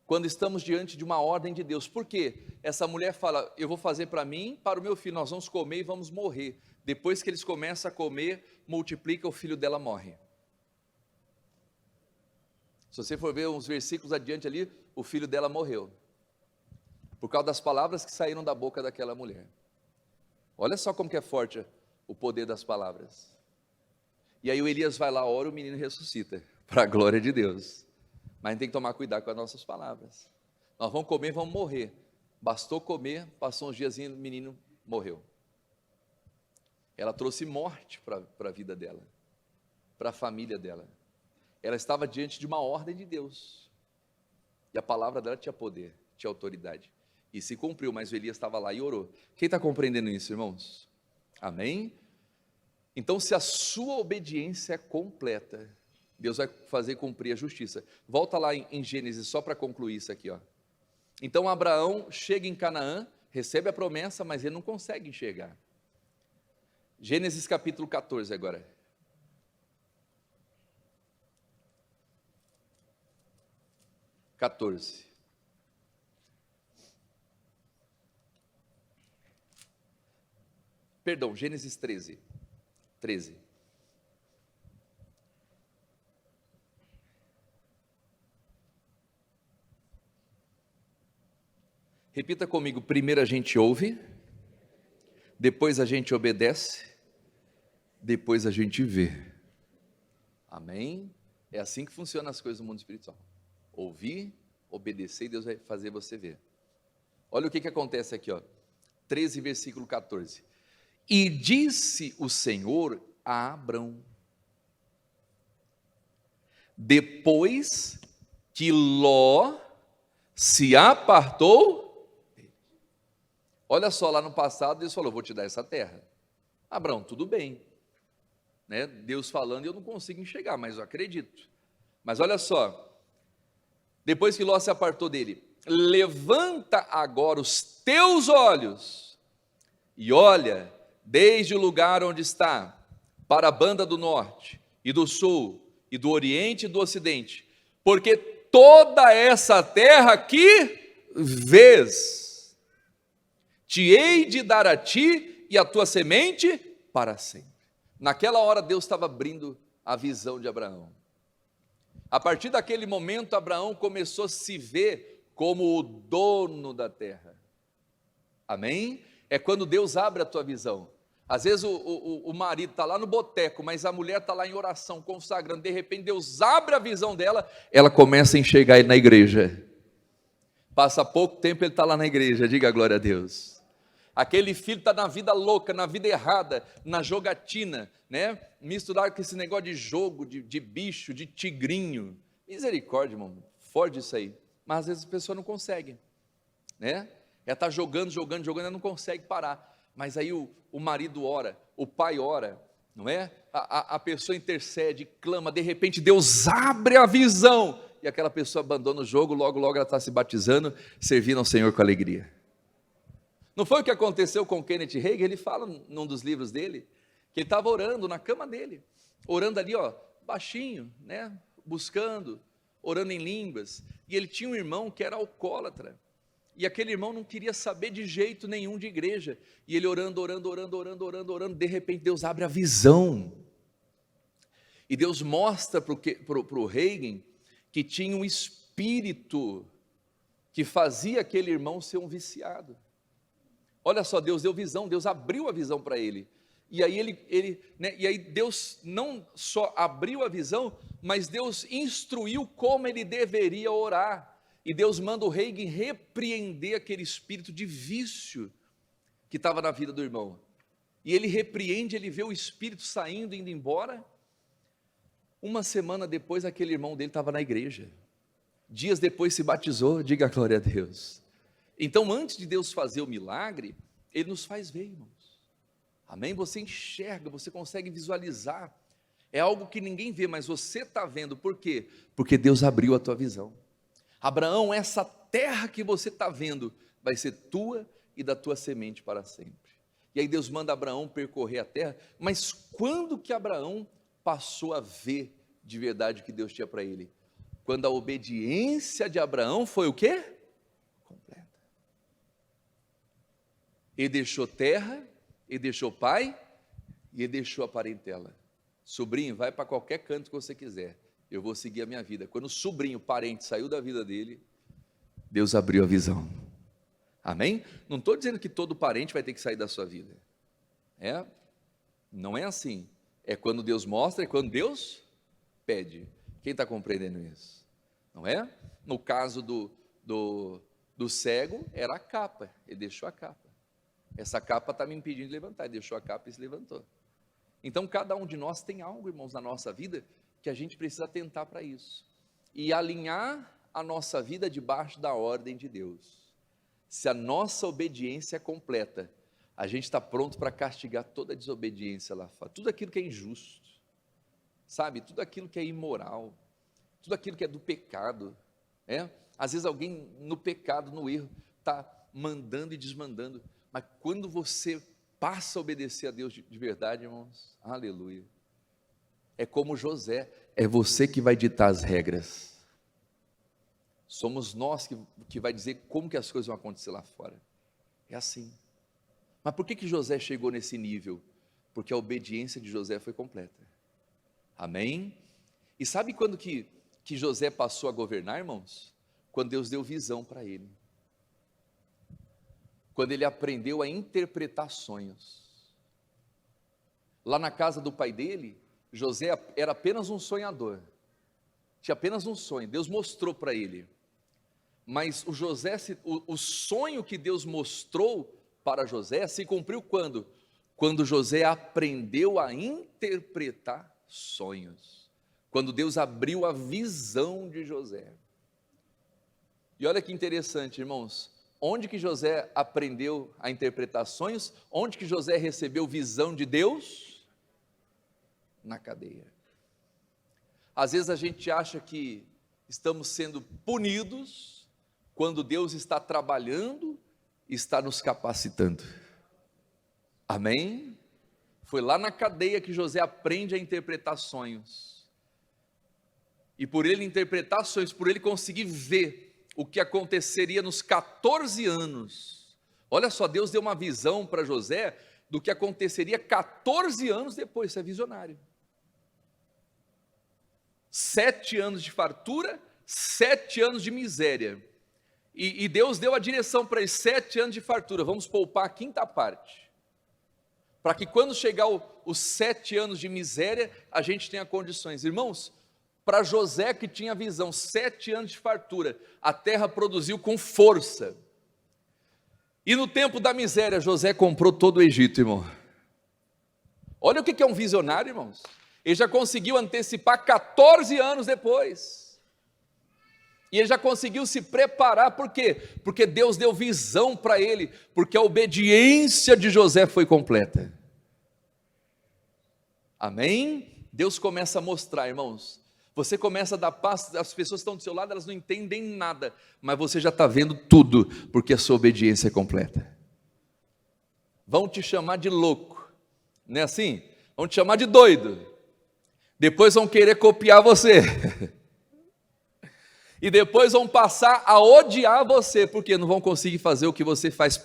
quando estamos diante de uma ordem de Deus. Por quê? Essa mulher fala, eu vou fazer para mim, para o meu filho, nós vamos comer e vamos morrer. Depois que eles começam a comer, multiplica, o filho dela morre. Se você for ver uns versículos adiante ali, o filho dela morreu. Por causa das palavras que saíram da boca daquela mulher. Olha só como que é forte o poder das palavras. E aí o Elias vai lá, ora, o menino ressuscita, para a glória de Deus. Mas a gente tem que tomar cuidado com as nossas palavras. Nós vamos comer, vamos morrer. Bastou comer, passou uns dias, o menino morreu. Ela trouxe morte para a vida dela, para a família dela. Ela estava diante de uma ordem de Deus. E a palavra dela tinha poder, tinha autoridade. E se cumpriu, mas o Elias estava lá e orou. Quem está compreendendo isso, irmãos? Amém? Então, se a sua obediência é completa, Deus vai fazer cumprir a justiça. Volta lá em Gênesis, só para concluir isso aqui, ó. Então, Abraão chega em Canaã, recebe a promessa, mas ele não consegue enxergar. Gênesis capítulo 14 agora. Perdão, Gênesis 13. Repita comigo, primeiro a gente ouve, depois a gente obedece, depois a gente vê. Amém? É assim que funcionam as coisas no mundo espiritual. Ouvir, obedecer, e Deus vai fazer você ver. Olha o que acontece aqui, ó. 13, versículo 14. E disse o Senhor a Abrão, depois que Ló se apartou, olha só, lá no passado Deus falou, vou te dar essa terra. Abrão, tudo bem, né? Deus falando, eu não consigo enxergar, mas eu acredito. Mas olha só, depois que Ló se apartou dele, levanta agora os teus olhos e olha desde o lugar onde está, para a banda do norte e do sul e do oriente e do ocidente, porque toda essa terra que vês, te hei de dar a ti e a tua semente para sempre. Naquela hora Deus estava abrindo a visão de Abraão. A partir daquele momento Abraão começou a se ver como o dono da terra. Amém? É quando Deus abre a tua visão. Às vezes o marido está lá no boteco, mas a mulher está lá em oração, consagrando. De repente Deus abre a visão dela, ela começa a enxergar ele na igreja. Passa pouco tempo, ele está lá na igreja, diga glória a Deus. Aquele filho está na vida louca, na vida errada, na jogatina, né? Misturado com esse negócio de jogo, de bicho, de tigrinho. Misericórdia, irmão, forte isso aí. Mas às vezes a pessoa não consegue, né? Ela está jogando, ela não consegue parar. Mas aí o marido ora, o pai ora, não é? A pessoa intercede, clama, de repente Deus abre a visão, e aquela pessoa abandona o jogo, logo ela está se batizando, servindo ao Senhor com alegria. Não foi o que aconteceu com Kenneth Hagin? Ele fala num dos livros dele, que ele estava orando na cama dele, orando ali, ó, baixinho, né? Buscando, orando em línguas, e ele tinha um irmão que era alcoólatra, e aquele irmão não queria saber de jeito nenhum de igreja, e ele orando, de repente Deus abre a visão, e Deus mostra para o Hagin, que tinha um espírito, que fazia aquele irmão ser um viciado. Olha só, Deus deu visão, Deus abriu a visão para ele, e aí e aí Deus não só abriu a visão, mas Deus instruiu como ele deveria orar, e Deus manda o Hagin repreender aquele espírito de vício, que estava na vida do irmão, e ele repreende, ele vê o espírito saindo, indo embora. Uma semana depois, aquele irmão dele estava na igreja, dias depois se batizou, diga glória a Deus. Então, antes de Deus fazer o milagre, Ele nos faz ver, irmãos, amém? Você enxerga, você consegue visualizar, é algo que ninguém vê, mas você está vendo, por quê? Porque Deus abriu a tua visão. Abraão, essa terra que você está vendo, vai ser tua e da tua semente para sempre. E aí Deus manda Abraão percorrer a terra, mas quando que Abraão passou a ver de verdade o que Deus tinha para ele? Quando a obediência de Abraão foi o quê? Completa. Ele deixou terra, ele deixou pai, e ele deixou a parentela. Sobrinho, vai para qualquer canto que você quiser, eu vou seguir a minha vida. Quando o sobrinho, parente, saiu da vida dele, Deus abriu a visão. Amém? Não estou dizendo que todo parente vai ter que sair da sua vida. Não é assim. É quando Deus mostra, é quando Deus pede. Quem está compreendendo isso? Não é? No caso do cego, era a capa, ele deixou a capa. Essa capa está me impedindo de levantar, ele deixou a capa e se levantou. Então, cada um de nós tem algo, irmãos, na nossa vida, que a gente precisa atentar para isso, e alinhar a nossa vida debaixo da ordem de Deus. Se a nossa obediência é completa, a gente está pronto para castigar toda a desobediência lá fora, tudo aquilo que é injusto, sabe, tudo aquilo que é imoral, tudo aquilo que é do pecado, às vezes alguém no pecado, no erro, está mandando e desmandando, mas quando você passa a obedecer a Deus de verdade, irmãos, aleluia, é como José, é você que vai ditar as regras, somos nós que vai dizer como que as coisas vão acontecer lá fora, é assim. Mas por que José chegou nesse nível? Porque a obediência de José foi completa, amém? E sabe quando que José passou a governar, irmãos? Quando Deus deu visão para ele, quando ele aprendeu a interpretar sonhos. Lá na casa do pai dele, José era apenas um sonhador, tinha apenas um sonho, Deus mostrou para ele, mas o sonho que Deus mostrou para José se cumpriu quando? Quando José aprendeu a interpretar sonhos, quando Deus abriu a visão de José. E olha que interessante, irmãos, onde que José aprendeu a interpretar sonhos? Onde que José recebeu visão de Deus? Na cadeia. Às vezes a gente acha que estamos sendo punidos, quando Deus está trabalhando, está nos capacitando, amém? Foi lá na cadeia que José aprende a interpretar sonhos, e por ele interpretar sonhos, por ele conseguir ver o que aconteceria nos 14 anos, olha só, Deus deu uma visão para José, do que aconteceria 14 anos depois, isso é visionário, 7 anos de fartura, 7 anos de miséria, e Deus deu a direção para esses 7 anos de fartura, vamos poupar a quinta parte, para que quando chegar os 7 anos de miséria, a gente tenha condições. Irmãos, Para José, que tinha visão, 7 anos de fartura, a terra produziu com força. E no tempo da miséria, José comprou todo o Egito, irmão. Olha o que é um visionário, irmãos. Ele já conseguiu antecipar 14 anos depois. E ele já conseguiu se preparar, por quê? Porque Deus deu visão para ele, porque a obediência de José foi completa. Amém? Deus começa a mostrar, irmãos. Você começa a dar paz, as pessoas que estão do seu lado, elas não entendem nada, mas você já está vendo tudo, porque a sua obediência é completa. Vão te chamar de louco, não é assim? Vão te chamar de doido, depois vão querer copiar você, e depois vão passar a odiar você, porque não vão conseguir fazer o que você faz,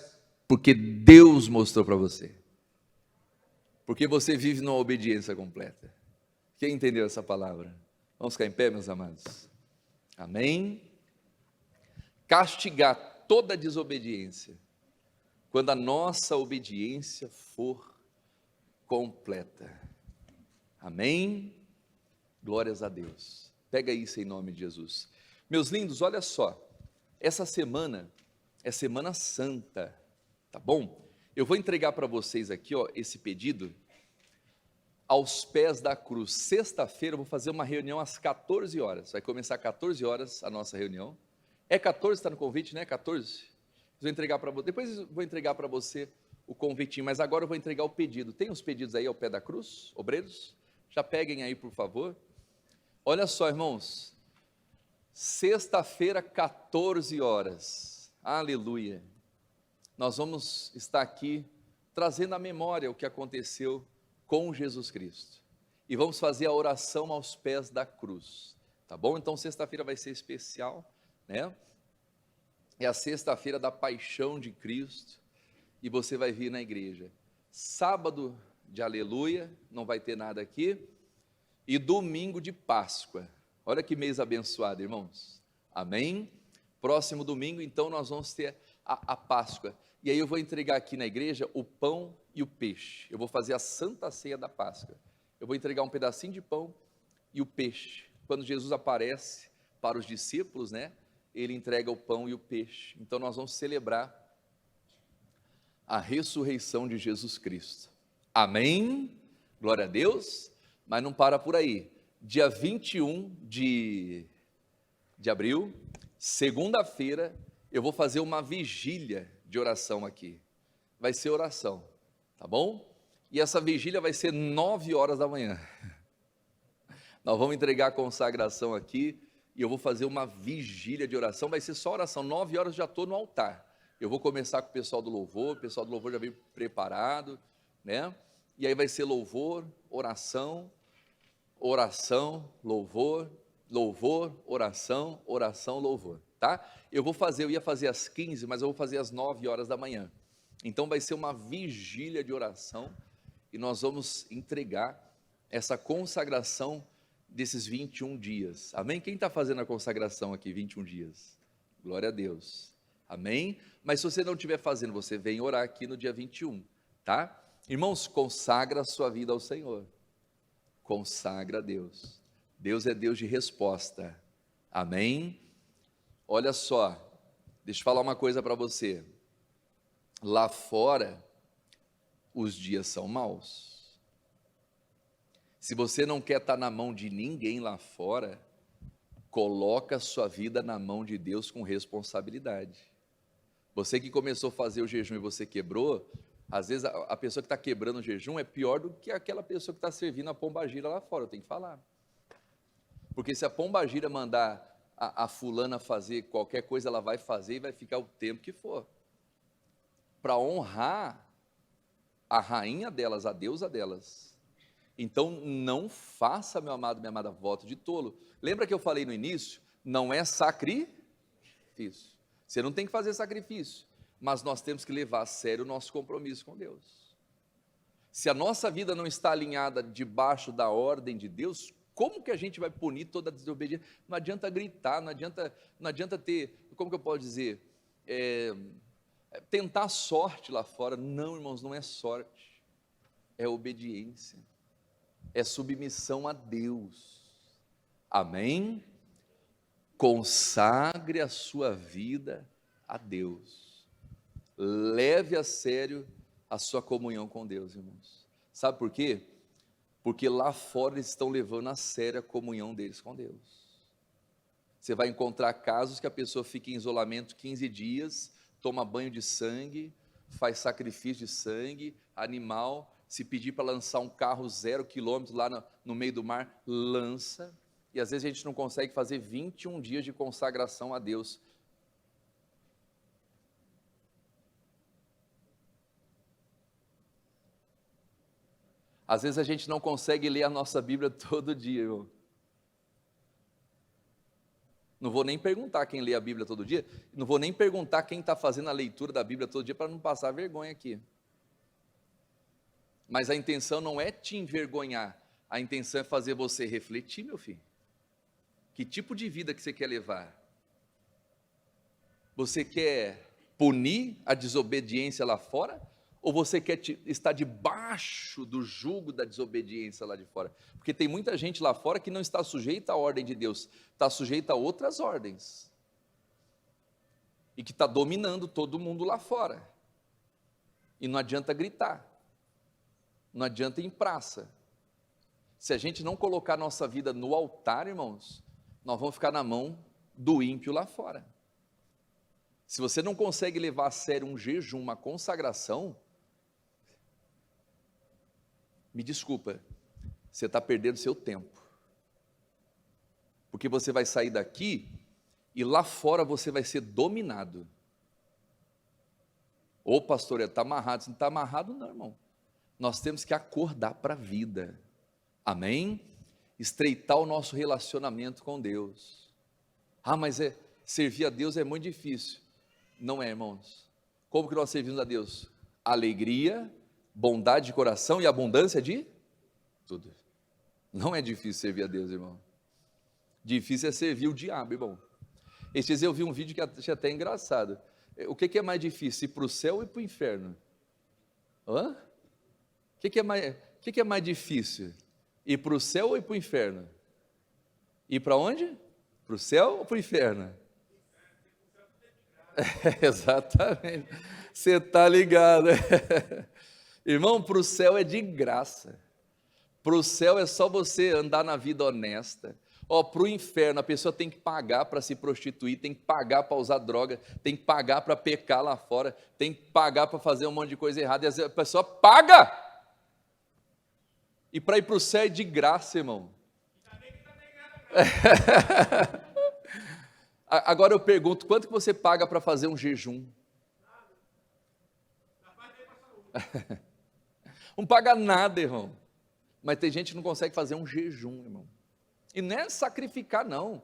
porque Deus mostrou para você, porque você vive numa obediência completa. Quem entendeu essa palavra? Vamos ficar em pé, meus amados? Amém? Castigar toda desobediência, quando a nossa obediência for completa. Amém? Glórias a Deus. Pega isso em nome de Jesus. Meus lindos, olha só, essa semana é Semana Santa, tá bom? Eu vou entregar para vocês aqui, ó, esse pedido, aos pés da cruz. Sexta-feira eu vou fazer uma reunião às 14 horas, vai começar às 14 horas a nossa reunião, é 14, está no convite, né, 14? Vou entregar para você, depois eu vou entregar para você o convitinho, mas agora eu vou entregar o pedido. Tem os pedidos aí ao pé da cruz, obreiros? Já peguem aí, por favor. Olha só, irmãos, sexta-feira, 14 horas, aleluia, nós vamos estar aqui, trazendo à memória o que aconteceu com Jesus Cristo, e vamos fazer a oração aos pés da cruz, tá bom? Então sexta-feira vai ser especial, né? É a sexta-feira da paixão de Cristo, e você vai vir na igreja. Sábado de aleluia, não vai ter nada aqui, e domingo de Páscoa. Olha que mês abençoado, irmãos. Amém? Próximo domingo, então, nós vamos ter a Páscoa. E aí eu vou entregar aqui na igreja o pão e o peixe. Eu vou fazer a Santa Ceia da Páscoa. Eu vou entregar um pedacinho de pão e o peixe. Quando Jesus aparece para os discípulos, né? Ele entrega o pão e o peixe. Então nós vamos celebrar a ressurreição de Jesus Cristo. Amém? Glória a Deus. Mas não para por aí. Dia 21 de abril, segunda-feira, eu vou fazer uma vigília de oração aqui. Vai ser oração, tá bom? E essa vigília vai ser 9 horas da manhã. Nós vamos entregar a consagração aqui, e eu vou fazer uma vigília de oração, vai ser só oração, 9 horas já estou no altar. Eu vou começar com o pessoal do louvor já veio preparado, né? E aí vai ser louvor, oração, oração, louvor, louvor, oração, oração, louvor, tá? Eu ia fazer às 15, mas eu vou fazer às 9 horas da manhã. Então vai ser uma vigília de oração, e nós vamos entregar essa consagração desses 21 dias. Amém? Quem está fazendo a consagração aqui, 21 dias? Glória a Deus. Amém? Mas se você não estiver fazendo, você vem orar aqui no dia 21, tá? Irmãos, consagra a sua vida ao Senhor. Consagra a Deus. Deus é Deus de resposta. Amém? Olha só, deixa eu falar uma coisa para você. Lá fora, os dias são maus. Se você não quer estar na mão de ninguém lá fora, coloca a sua vida na mão de Deus com responsabilidade. Você que começou a fazer o jejum e você quebrou, às vezes a pessoa que está quebrando o jejum é pior do que aquela pessoa que está servindo a pombagira lá fora, eu tenho que falar. Porque se a pombagira mandar a fulana fazer qualquer coisa, ela vai fazer e vai ficar o tempo que for. Para honrar a rainha delas, a deusa delas. Então não faça, meu amado, minha amada, voto de tolo. Lembra que eu falei no início? Não é sacrifício. Você não tem que fazer sacrifício, mas nós temos que levar a sério o nosso compromisso com Deus. Se a nossa vida não está alinhada debaixo da ordem de Deus, como que a gente vai punir toda a desobediência? Não adianta gritar, não adianta ter, como que eu posso dizer, tentar sorte lá fora. Não, irmãos, não é sorte, é obediência, é submissão a Deus. Amém? Consagre a sua vida a Deus. Leve a sério a sua comunhão com Deus, irmãos. Sabe por quê? Porque lá fora eles estão levando a sério a comunhão deles com Deus. Você vai encontrar casos que a pessoa fica em isolamento 15 dias, toma banho de sangue, faz sacrifício de sangue, animal, se pedir para lançar um carro 0 quilômetro lá no meio do mar, lança, e às vezes a gente não consegue fazer 21 dias de consagração a Deus. Às vezes a gente não consegue ler a nossa Bíblia todo dia, irmão. Não vou nem perguntar quem lê a Bíblia todo dia, não vou nem perguntar quem está fazendo a leitura da Bíblia todo dia, para não passar vergonha aqui. Mas a intenção não é te envergonhar, a intenção é fazer você refletir, meu filho. Que tipo de vida que você quer levar? Você quer punir a desobediência lá fora? Ou você quer estar debaixo do jugo da desobediência lá de fora? Porque tem muita gente lá fora que não está sujeita à ordem de Deus, está sujeita a outras ordens. E que está dominando todo mundo lá fora. E não adianta gritar. Não adianta ir em praça. Se a gente não colocar nossa vida no altar, irmãos, nós vamos ficar na mão do ímpio lá fora. Se você não consegue levar a sério um jejum, uma consagração, me desculpa, você está perdendo seu tempo. Porque você vai sair daqui e lá fora você vai ser dominado. Ô pastor, está amarrado. Você não está amarrado não, irmão. Nós temos que acordar para a vida. Amém? Estreitar o nosso relacionamento com Deus. Ah, mas servir a Deus é muito difícil. Não é, irmãos. Como que nós servimos a Deus? Alegria, bondade de coração e abundância de tudo. Não é difícil servir a Deus, irmão. Difícil é servir o diabo, irmão. Esses dias eu vi um vídeo que achei até engraçado. O que é mais difícil, ir para o céu ou ir para o inferno? Hã? O que é mais difícil? Ir para o céu ou ir para o inferno? Ir para onde? Para o céu ou para o inferno? Exatamente. Você está ligado. Irmão, para o céu é de graça. Para o céu é só você andar na vida honesta. Para o inferno, a pessoa tem que pagar para se prostituir, tem que pagar para usar droga, tem que pagar para pecar lá fora, tem que pagar para fazer um monte de coisa errada, e às vezes a pessoa paga. E para ir para o céu é de graça, irmão. Agora eu pergunto, quanto que você paga para fazer um jejum? Não paga nada, irmão. Mas tem gente que não consegue fazer um jejum, irmão. E não é sacrificar não.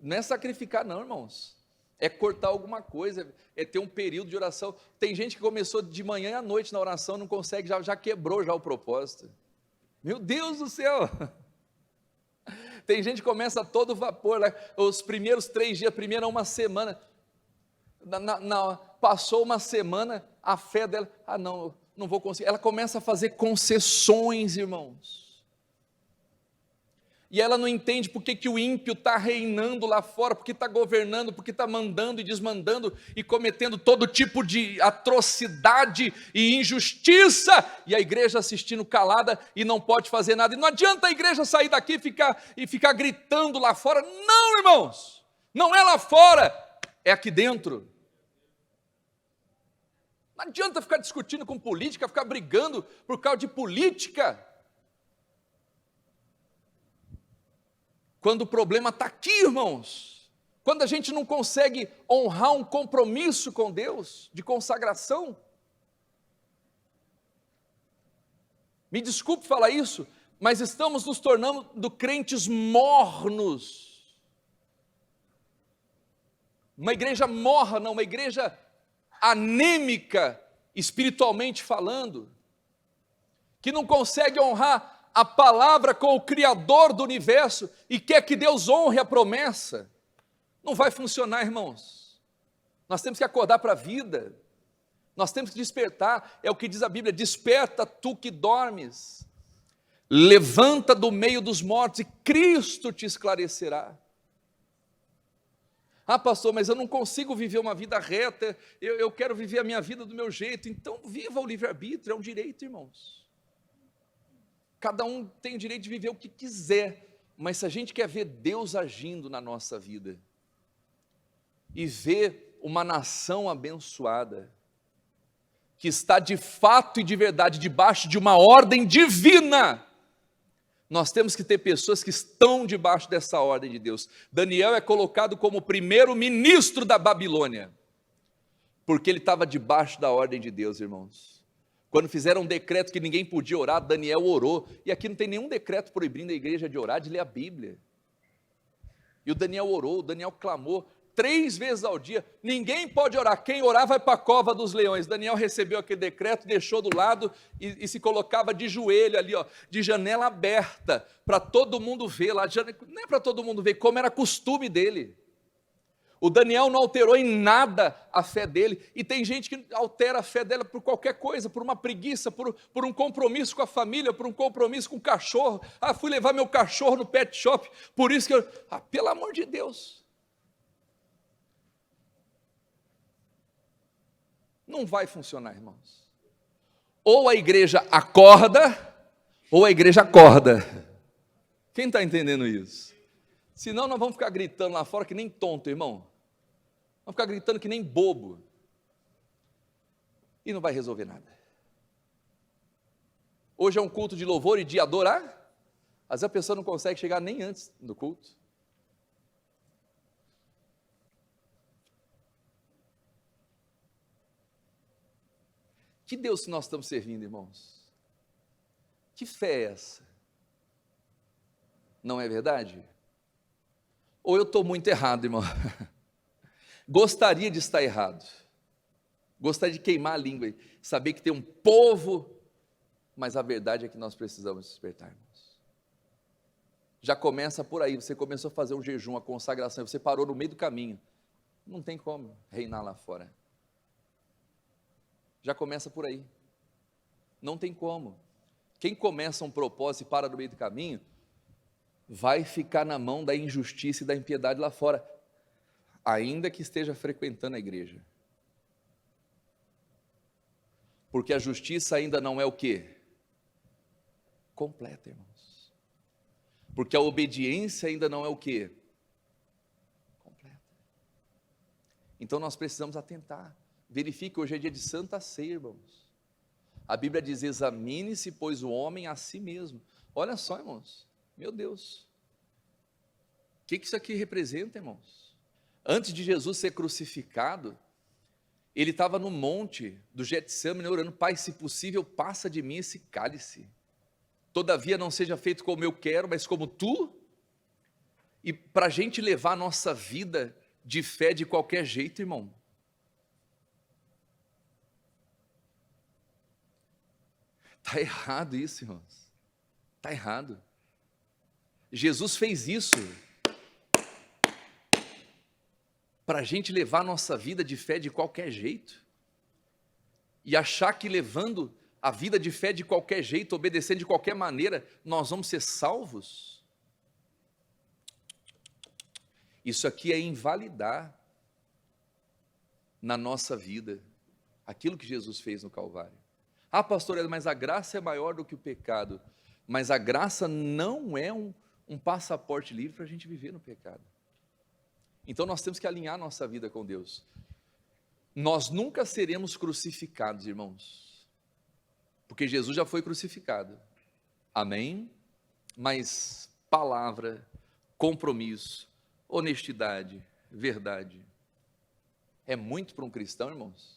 Não é sacrificar não, irmãos. É cortar alguma coisa, é ter um período de oração. Tem gente que começou de manhã e à noite na oração, não consegue, já quebrou já o propósito. Meu Deus do céu! Tem gente que começa a todo vapor, né? Os primeiros 3 dias, primeira uma semana, passou uma semana, a fé dela, não vou conseguir, ela começa a fazer concessões, irmãos, e ela não entende porque que o ímpio está reinando lá fora, porque está governando, porque está mandando e desmandando, e cometendo todo tipo de atrocidade e injustiça, e a igreja assistindo calada, e não pode fazer nada, e não adianta a igreja sair daqui e ficar gritando lá fora, não, irmãos, não é lá fora, é aqui dentro. Não adianta ficar discutindo com política, ficar brigando por causa de política, quando o problema está aqui, irmãos, quando a gente não consegue honrar um compromisso com Deus, de consagração. Me desculpe falar isso, mas estamos nos tornando crentes mornos, uma igreja morna, uma igreja anêmica, espiritualmente falando, que não consegue honrar a palavra com o Criador do universo, e quer que Deus honre a promessa. Não vai funcionar, irmãos. Nós temos que acordar para a vida, nós temos que despertar, é o que diz a Bíblia, desperta tu que dormes, levanta do meio dos mortos e Cristo te esclarecerá. Ah, pastor, mas eu não consigo viver uma vida reta, eu quero viver a minha vida do meu jeito. Então viva o livre-arbítrio, é um direito, irmãos. Cada um tem o direito de viver o que quiser, mas se a gente quer ver Deus agindo na nossa vida, e ver uma nação abençoada, que está de fato e de verdade debaixo de uma ordem divina, nós temos que ter pessoas que estão debaixo dessa ordem de Deus. Daniel é colocado como o primeiro ministro da Babilônia, porque ele estava debaixo da ordem de Deus, irmãos. Quando fizeram um decreto que ninguém podia orar, Daniel orou, e aqui não tem nenhum decreto proibindo a igreja de orar, de ler a Bíblia. E o Daniel orou, o Daniel clamou, 3 vezes ao dia, ninguém pode orar, quem orar vai para a cova dos leões. Daniel recebeu aquele decreto, deixou do lado e se colocava de joelho ali, ó, de janela aberta, para todo mundo ver lá, não é para todo mundo ver, como era costume dele. O Daniel não alterou em nada a fé dele, e tem gente que altera a fé dela por qualquer coisa, por uma preguiça, por um compromisso com a família, por um compromisso com o cachorro. Ah, fui levar meu cachorro no pet shop, por isso que eu... Ah, pelo amor de Deus, não vai funcionar, irmãos. Ou a igreja acorda, ou a igreja acorda. Quem está entendendo isso? Senão nós vamos ficar gritando lá fora que nem tonto, irmão. Vamos ficar gritando que nem bobo. E não vai resolver nada. Hoje é um culto de louvor e de adorar. Às vezes a pessoa não consegue chegar nem antes do culto. Que Deus que nós estamos servindo, irmãos? Que fé é essa? Não é verdade? Ou eu estou muito errado, irmão? Gostaria de estar errado. Gostaria de queimar a língua e saber que tem um povo, mas a verdade é que nós precisamos despertar, irmãos. Já começa por aí, você começou a fazer um jejum, a consagração, você parou no meio do caminho. Não tem como reinar lá fora. Já começa por aí. Não tem como. Quem começa um propósito e para no meio do caminho, vai ficar na mão da injustiça e da impiedade lá fora, ainda que esteja frequentando a igreja. Porque a justiça ainda não é o quê? Completa, irmãos. Porque a obediência ainda não é o quê? Completa. Então nós precisamos atentar. Verifique, hoje é dia de Santa Ceia, irmãos. A Bíblia diz, examine-se, pois, o homem a si mesmo. Olha só, irmãos, meu Deus. O que isso aqui representa, irmãos? Antes de Jesus ser crucificado, ele estava no monte do Getsemane orando, Pai, se possível, passa de mim esse cálice. Todavia não seja feito como eu quero, mas como tu. E para a gente levar a nossa vida de fé de qualquer jeito, irmão, está errado isso, irmãos. Está errado. Jesus fez isso para a gente levar a nossa vida de fé de qualquer jeito. E achar que levando a vida de fé de qualquer jeito, obedecendo de qualquer maneira, nós vamos ser salvos. Isso aqui é invalidar na nossa vida aquilo que Jesus fez no Calvário. Ah, pastor, mas a graça é maior do que o pecado. Mas a graça não é um passaporte livre para a gente viver no pecado. Então nós temos que alinhar nossa vida com Deus. Nós nunca seremos crucificados, irmãos, porque Jesus já foi crucificado. Amém? Mas palavra, compromisso, honestidade, verdade, é muito para um cristão, irmãos.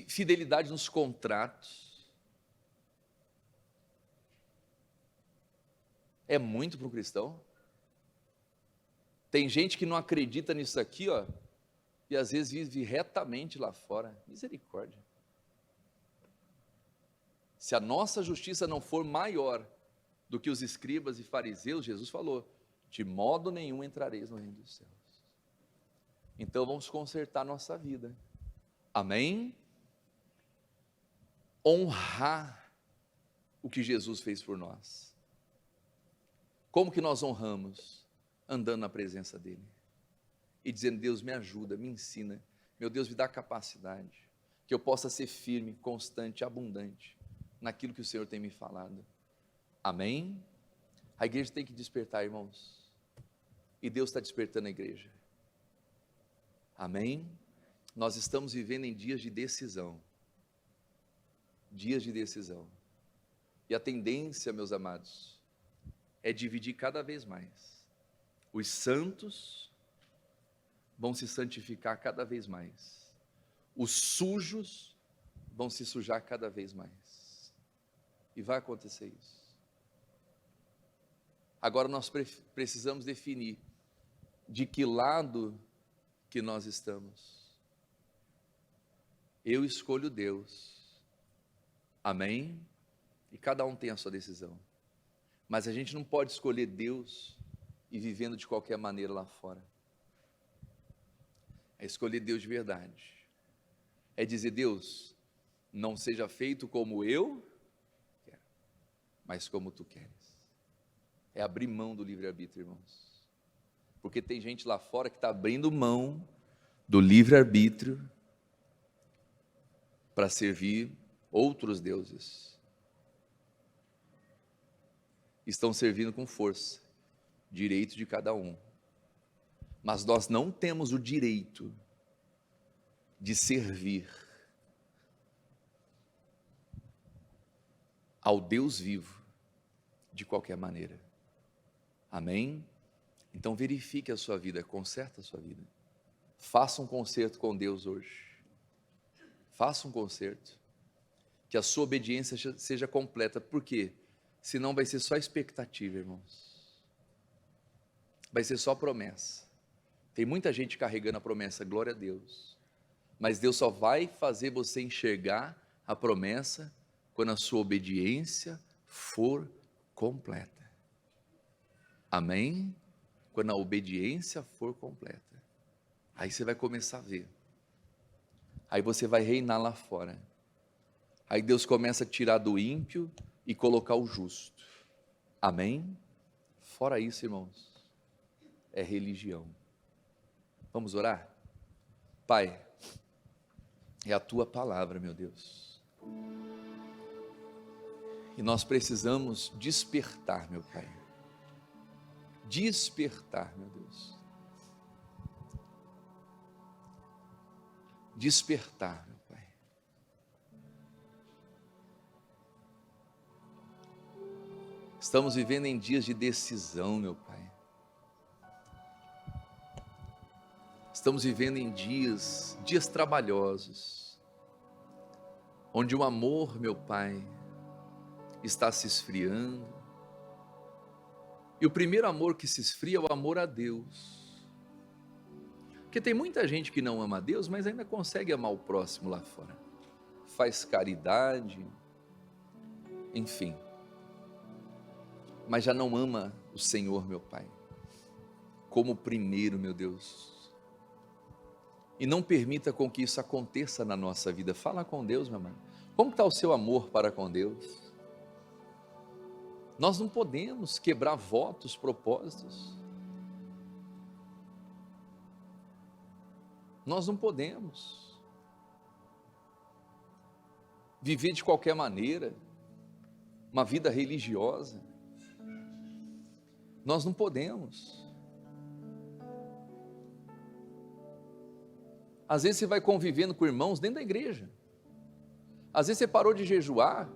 Fidelidade nos contratos, é muito para um cristão. Tem gente que não acredita nisso aqui, ó, e às vezes vive retamente lá fora. Misericórdia. Se a nossa justiça não for maior do que os escribas e fariseus, Jesus falou, de modo nenhum entrareis no reino dos céus. Então vamos consertar nossa vida. Amém? honrar o que Jesus fez por nós. Como que nós honramos? Andando na presença dEle e dizendo: Deus, me ajuda, me ensina, meu Deus, me dá capacidade, que eu possa ser firme, constante, abundante naquilo que o Senhor tem me falado. Amém? A igreja tem que despertar, irmãos, e Deus está despertando a igreja. Amém? Nós estamos vivendo em dias de decisão, e a tendência, meus amados, é dividir cada vez mais. Os santos vão se santificar cada vez mais, os sujos vão se sujar cada vez mais, e vai acontecer isso. Agora nós precisamos definir de que lado que nós estamos. Eu escolho Deus, amém? E cada um tem a sua decisão, mas a gente não pode escolher Deus e vivendo de qualquer maneira lá fora. É escolher Deus de verdade, é dizer: Deus, não seja feito como eu quero, mas como tu queres. É abrir mão do livre-arbítrio, irmãos, porque tem gente lá fora que está abrindo mão do livre-arbítrio para servir outros deuses. Estão servindo com força, direito de cada um, mas nós não temos o direito de servir ao Deus vivo de qualquer maneira. Amém? Então verifique a sua vida, conserta a sua vida, faça um concerto com Deus hoje, faça um concerto, que a sua obediência seja completa. Por quê? Senão vai ser só expectativa, irmãos, vai ser só promessa. Tem muita gente carregando a promessa, glória a Deus, mas Deus só vai fazer você enxergar a promessa quando a sua obediência for completa. Amém? Quando a obediência for completa, aí você vai começar a ver, aí você vai reinar lá fora, aí Deus começa a tirar do ímpio e colocar o justo. Amém? Fora isso, irmãos, é religião. Vamos orar? Pai, é a tua palavra, meu Deus, e nós precisamos despertar, meu Pai, despertar, meu Deus, despertar, meu Pai. Estamos vivendo em dias de decisão, meu Pai. Estamos vivendo em dias trabalhosos, onde o amor, meu Pai, está se esfriando. E o primeiro amor que se esfria é o amor a Deus. Porque tem muita gente que não ama a Deus, mas ainda consegue amar o próximo lá fora. Faz caridade, enfim. Mas já não ama o Senhor, meu Pai, como o primeiro, meu Deus. E não permita com que isso aconteça na nossa vida. Fala com Deus, meu amado. Como está o seu amor para com Deus? Nós não podemos quebrar votos, propósitos. Nós não podemos viver de qualquer maneira, uma vida religiosa. Nós não podemos. Às vezes você vai convivendo com irmãos dentro da igreja. Às vezes você parou de jejuar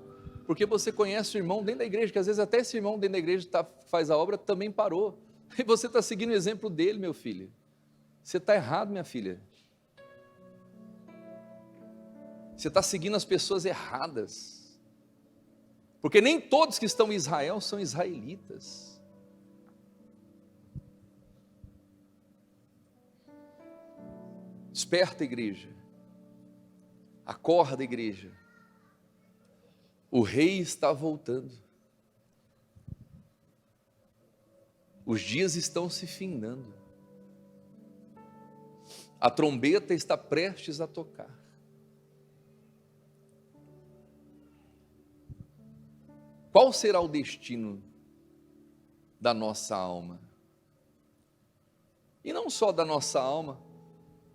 porque você conhece o irmão dentro da igreja, que às vezes até esse irmão dentro da igreja faz a obra, também parou. E você está seguindo o exemplo dele, meu filho. Você está errado, minha filha. Você está seguindo as pessoas erradas. Porque nem todos que estão em Israel são israelitas. Desperta, igreja. Acorda, igreja. O rei está voltando. Os dias estão se findando. A trombeta está prestes a tocar. Qual será o destino da nossa alma? E não só da nossa alma,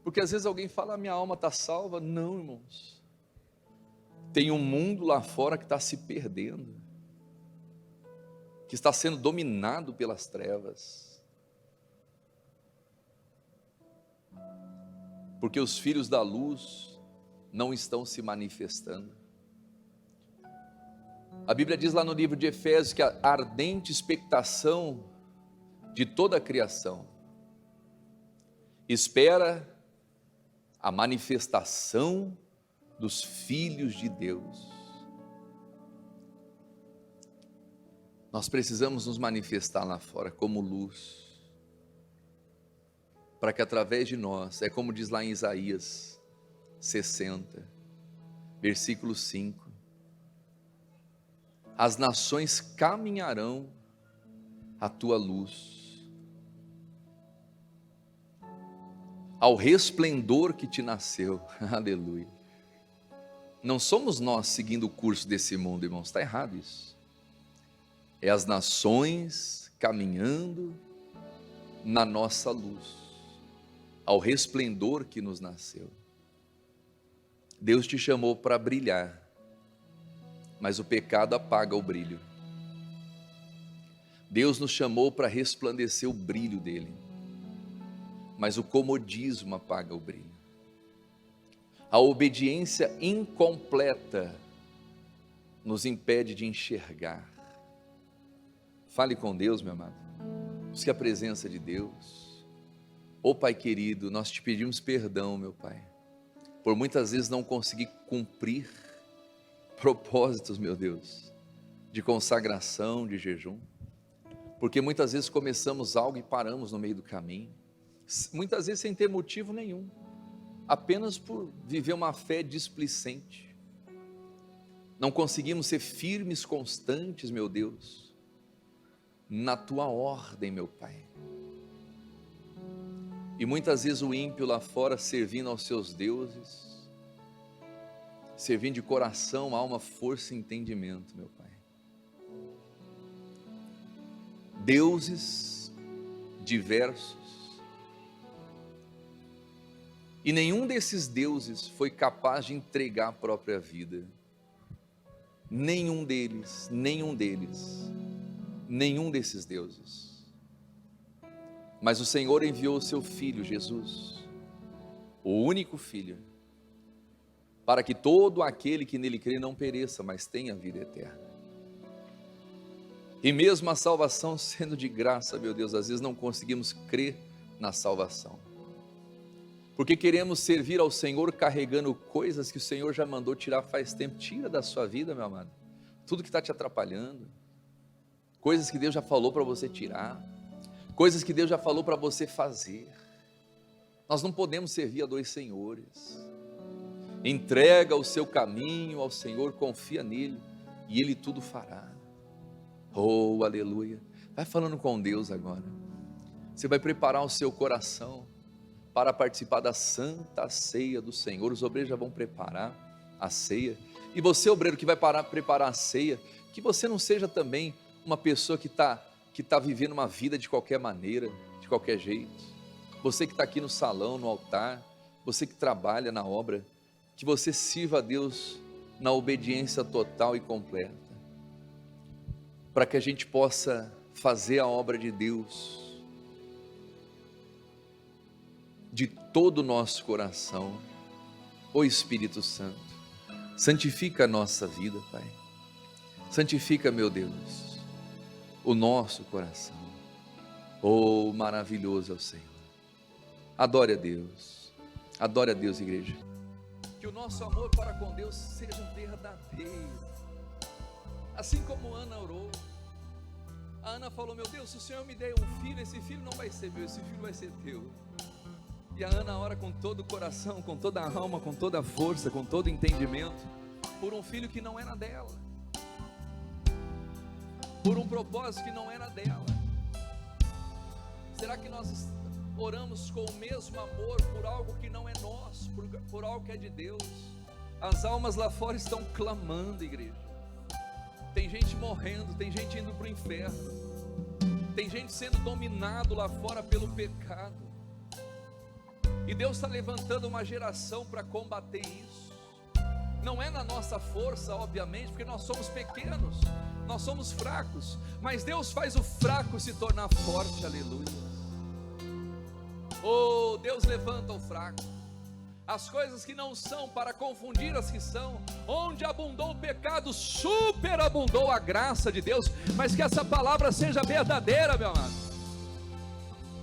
porque às vezes alguém fala, minha alma está salva. Não, irmãos. Tem um mundo lá fora que está se perdendo, que está sendo dominado pelas trevas, porque os filhos da luz não estão se manifestando. A Bíblia diz lá no livro de Efésios que a ardente expectação de toda a criação espera a manifestação dos filhos de Deus. Nós precisamos nos manifestar lá fora como luz, para que através de nós, é como diz lá em Isaías 60, versículo 5, as nações caminharão à tua luz, ao resplendor que te nasceu. Aleluia. Não somos nós seguindo o curso desse mundo, irmãos, está errado isso. É as nações caminhando na nossa luz, ao resplendor que nos nasceu. Deus te chamou para brilhar, mas o pecado apaga o brilho. Deus nos chamou para resplandecer o brilho dele, mas o comodismo apaga o brilho. A obediência incompleta nos impede de enxergar. Fale com Deus, meu amado. Busque a presença de Deus. Ô Pai querido, nós te pedimos perdão, meu Pai, por muitas vezes não conseguir cumprir propósitos, meu Deus, de consagração, de jejum, porque muitas vezes começamos algo e paramos no meio do caminho, muitas vezes sem ter motivo nenhum, apenas por viver uma fé displicente. Não conseguimos ser firmes, constantes, meu Deus, na tua ordem, meu Pai. E muitas vezes o ímpio lá fora servindo aos seus deuses, servindo de coração, alma, força e entendimento, meu Pai. Deuses diversos, e nenhum desses deuses foi capaz de entregar a própria vida. Nenhum desses deuses. Mas o Senhor enviou o seu Filho Jesus, o único Filho, para que todo aquele que nele crê não pereça, mas tenha vida eterna. E mesmo a salvação sendo de graça, meu Deus, às vezes não conseguimos crer na salvação, porque queremos servir ao Senhor carregando coisas que o Senhor já mandou tirar faz tempo. Tira da sua vida, meu amado, tudo que está te atrapalhando, coisas que Deus já falou para você tirar, coisas que Deus já falou para você fazer. Nós não podemos servir a dois senhores. Entrega o seu caminho ao Senhor, confia nele e ele tudo fará. Oh, aleluia. Vai falando com Deus agora. Você vai preparar o seu coração para participar da santa ceia do Senhor. Os obreiros já vão preparar a ceia. E você, obreiro, que vai preparar a ceia, que você não seja também uma pessoa que está vivendo uma vida de qualquer maneira, de qualquer jeito. Você que está aqui no salão, no altar, você que trabalha na obra, que você sirva a Deus na obediência total e completa, para que a gente possa fazer a obra de Deus de todo o nosso coração. Ó Espírito Santo, santifica a nossa vida, Pai. Santifica, meu Deus, o nosso coração. Oh, maravilhoso é o Senhor. Adore a Deus, igreja. Que o nosso amor para com Deus seja verdadeiro, assim como Ana orou. A Ana falou: meu Deus, se o Senhor me der um filho, esse filho não vai ser meu, esse filho vai ser teu. E a Ana ora com todo o coração, com toda a alma, com toda a força, com todo o entendimento, por um filho que não era dela, por um propósito que não era dela. Será que nós oramos com o mesmo amor por algo que não é nosso, por algo que é de Deus? As almas lá fora estão clamando, igreja, Tem gente morrendo, tem gente indo para o inferno, tem gente sendo dominado lá fora pelo pecado, e Deus está levantando uma geração para combater isso. Não é na nossa força, obviamente, porque nós somos pequenos, nós somos fracos, mas Deus faz o fraco se tornar forte, aleluia. Oh, Deus levanta o fraco, as coisas que não são para confundir as que são. Onde abundou o pecado, superabundou a graça de Deus. Mas que essa palavra seja verdadeira, meu amado,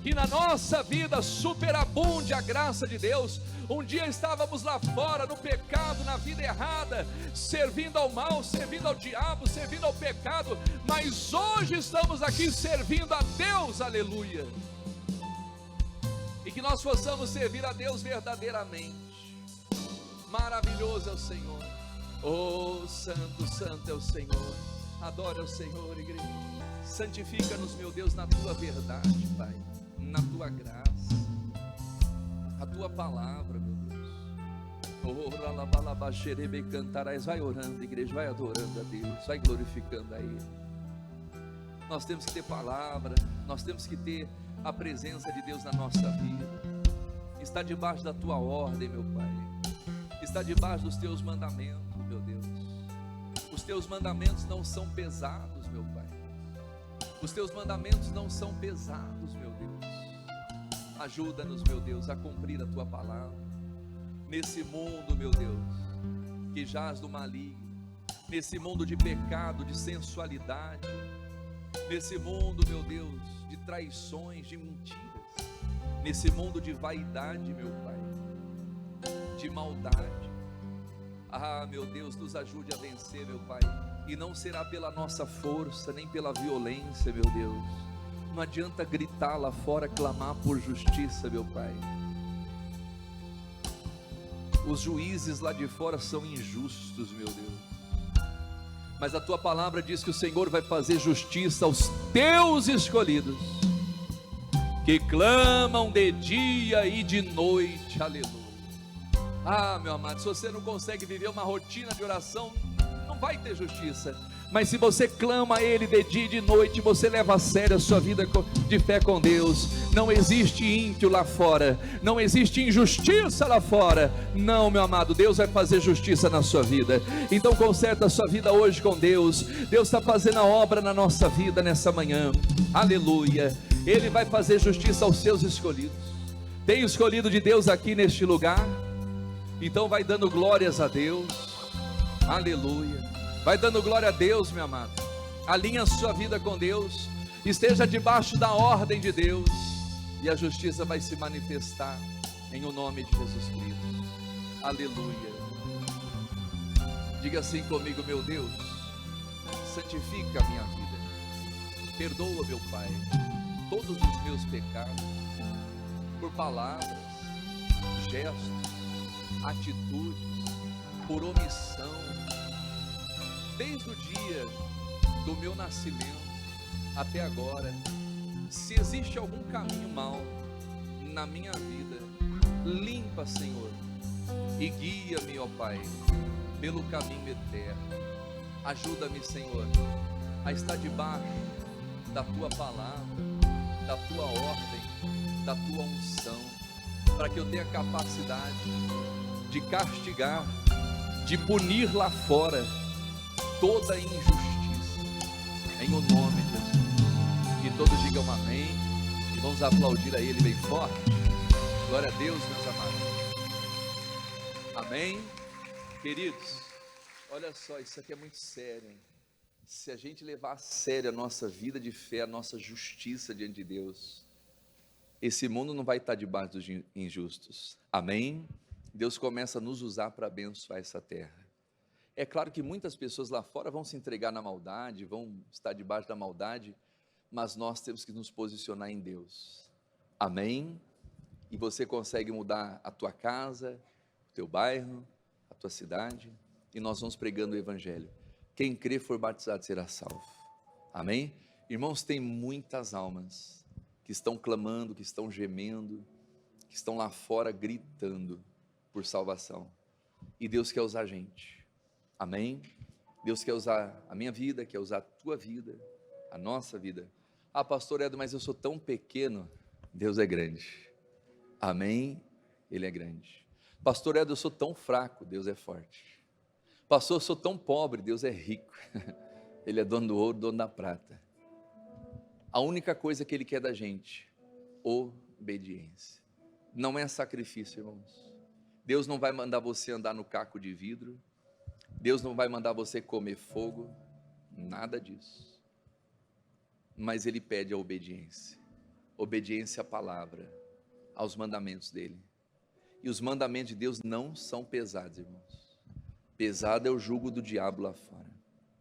que na nossa vida superabunde a graça de Deus. Um dia estávamos lá fora no pecado, na vida errada, servindo ao mal, servindo ao diabo, servindo ao pecado, mas hoje estamos aqui servindo a Deus, aleluia. E que nós possamos servir a Deus verdadeiramente. Maravilhoso é o Senhor. Oh, santo, santo é o Senhor. Adora o Senhor, igreja. Santifica-nos, meu Deus, na tua verdade, Pai, na tua graça, a tua palavra, meu Deus. Oh, ralabalabasherebe cantarás. Vai orando, igreja, vai adorando a Deus, vai glorificando a Ele. Nós temos que ter palavra, nós temos que ter a presença de Deus na nossa vida. Está debaixo da tua ordem, meu Pai, está debaixo dos teus mandamentos, meu Deus. Os teus mandamentos não são pesados, meu Pai. Os teus mandamentos não são pesados, meu Deus. Ajuda-nos, meu Deus, a cumprir a tua palavra nesse mundo, meu Deus, que jaz do maligno, nesse mundo de pecado, de sensualidade, nesse mundo, meu Deus, de traições, de mentiras, nesse mundo de vaidade, meu Pai, de maldade. Ah, meu Deus, nos ajude a vencer, meu Pai, e não será pela nossa força, nem pela violência, meu Deus. Não adianta gritar lá fora, clamar por justiça, meu Pai. Os juízes lá de fora são injustos, meu Deus, mas a tua palavra diz que o Senhor vai fazer justiça aos teus escolhidos, que clamam de dia e de noite, aleluia. Ah, meu amado, se você não consegue viver uma rotina de oração, não vai ter justiça. Mas se você clama a Ele de dia e de noite, você leva a sério a sua vida de fé com Deus. Não existe ímpio lá fora, não existe injustiça lá fora. Não, meu amado, Deus vai fazer justiça na sua vida. Então conserta a sua vida hoje com Deus. Deus está fazendo a obra na nossa vida nessa manhã, aleluia. Ele vai fazer justiça aos seus escolhidos. Tem escolhido de Deus aqui neste lugar? Então vai dando glórias a Deus, aleluia. Vai dando glória a Deus, meu amado. Alinha a sua vida com Deus, esteja debaixo da ordem de Deus, e a justiça vai se manifestar em o nome de Jesus Cristo, aleluia. Diga assim comigo: meu Deus, santifica a minha vida, perdoa, meu Pai, todos os meus pecados, por palavras, gestos, atitudes, por omissão, desde o dia do meu nascimento até agora. Se existe algum caminho mau na minha vida, limpa, Senhor, e guia-me, ó Pai, pelo caminho eterno. Ajuda-me, Senhor, a estar debaixo da tua palavra, da tua ordem, da tua unção, para que eu tenha capacidade de castigar, de punir lá fora toda injustiça, em o nome de Jesus. Que todos digam amém, e vamos aplaudir a Ele bem forte. Glória a Deus, meus amados. Amém. Queridos, olha só, isso aqui é muito sério, hein? Se a gente levar a sério a nossa vida de fé, a nossa justiça diante de Deus, esse mundo não vai estar debaixo dos injustos. Amém? Deus começa a nos usar para abençoar essa terra. É claro que muitas pessoas lá fora vão se entregar na maldade, vão estar debaixo da maldade, mas nós temos que nos posicionar em Deus. Amém? E você consegue mudar a tua casa, o teu bairro, a tua cidade, e nós vamos pregando o Evangelho. Quem crê for batizado será salvo. Amém? Irmãos, tem muitas almas que estão clamando, que estão gemendo, que estão lá fora gritando por salvação, e Deus quer usar a gente. Amém? Deus quer usar a minha vida, quer usar a tua vida, a nossa vida. Ah, pastor Edo, mas eu sou tão pequeno. Deus é grande. Amém? Ele é grande. Pastor Edo, eu sou tão fraco. Deus é forte. Pastor, eu sou tão pobre. Deus é rico. Ele é dono do ouro, dono da prata. A única coisa que Ele quer da gente, obediência. Não é sacrifício, irmãos. Deus não vai mandar você andar no caco de vidro. Deus não vai mandar você comer fogo. Nada disso. Mas Ele pede a obediência. Obediência à palavra, aos mandamentos dEle. E os mandamentos de Deus não são pesados, irmãos. Pesado é o jugo do diabo lá fora.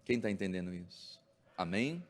Quem está entendendo isso? Amém?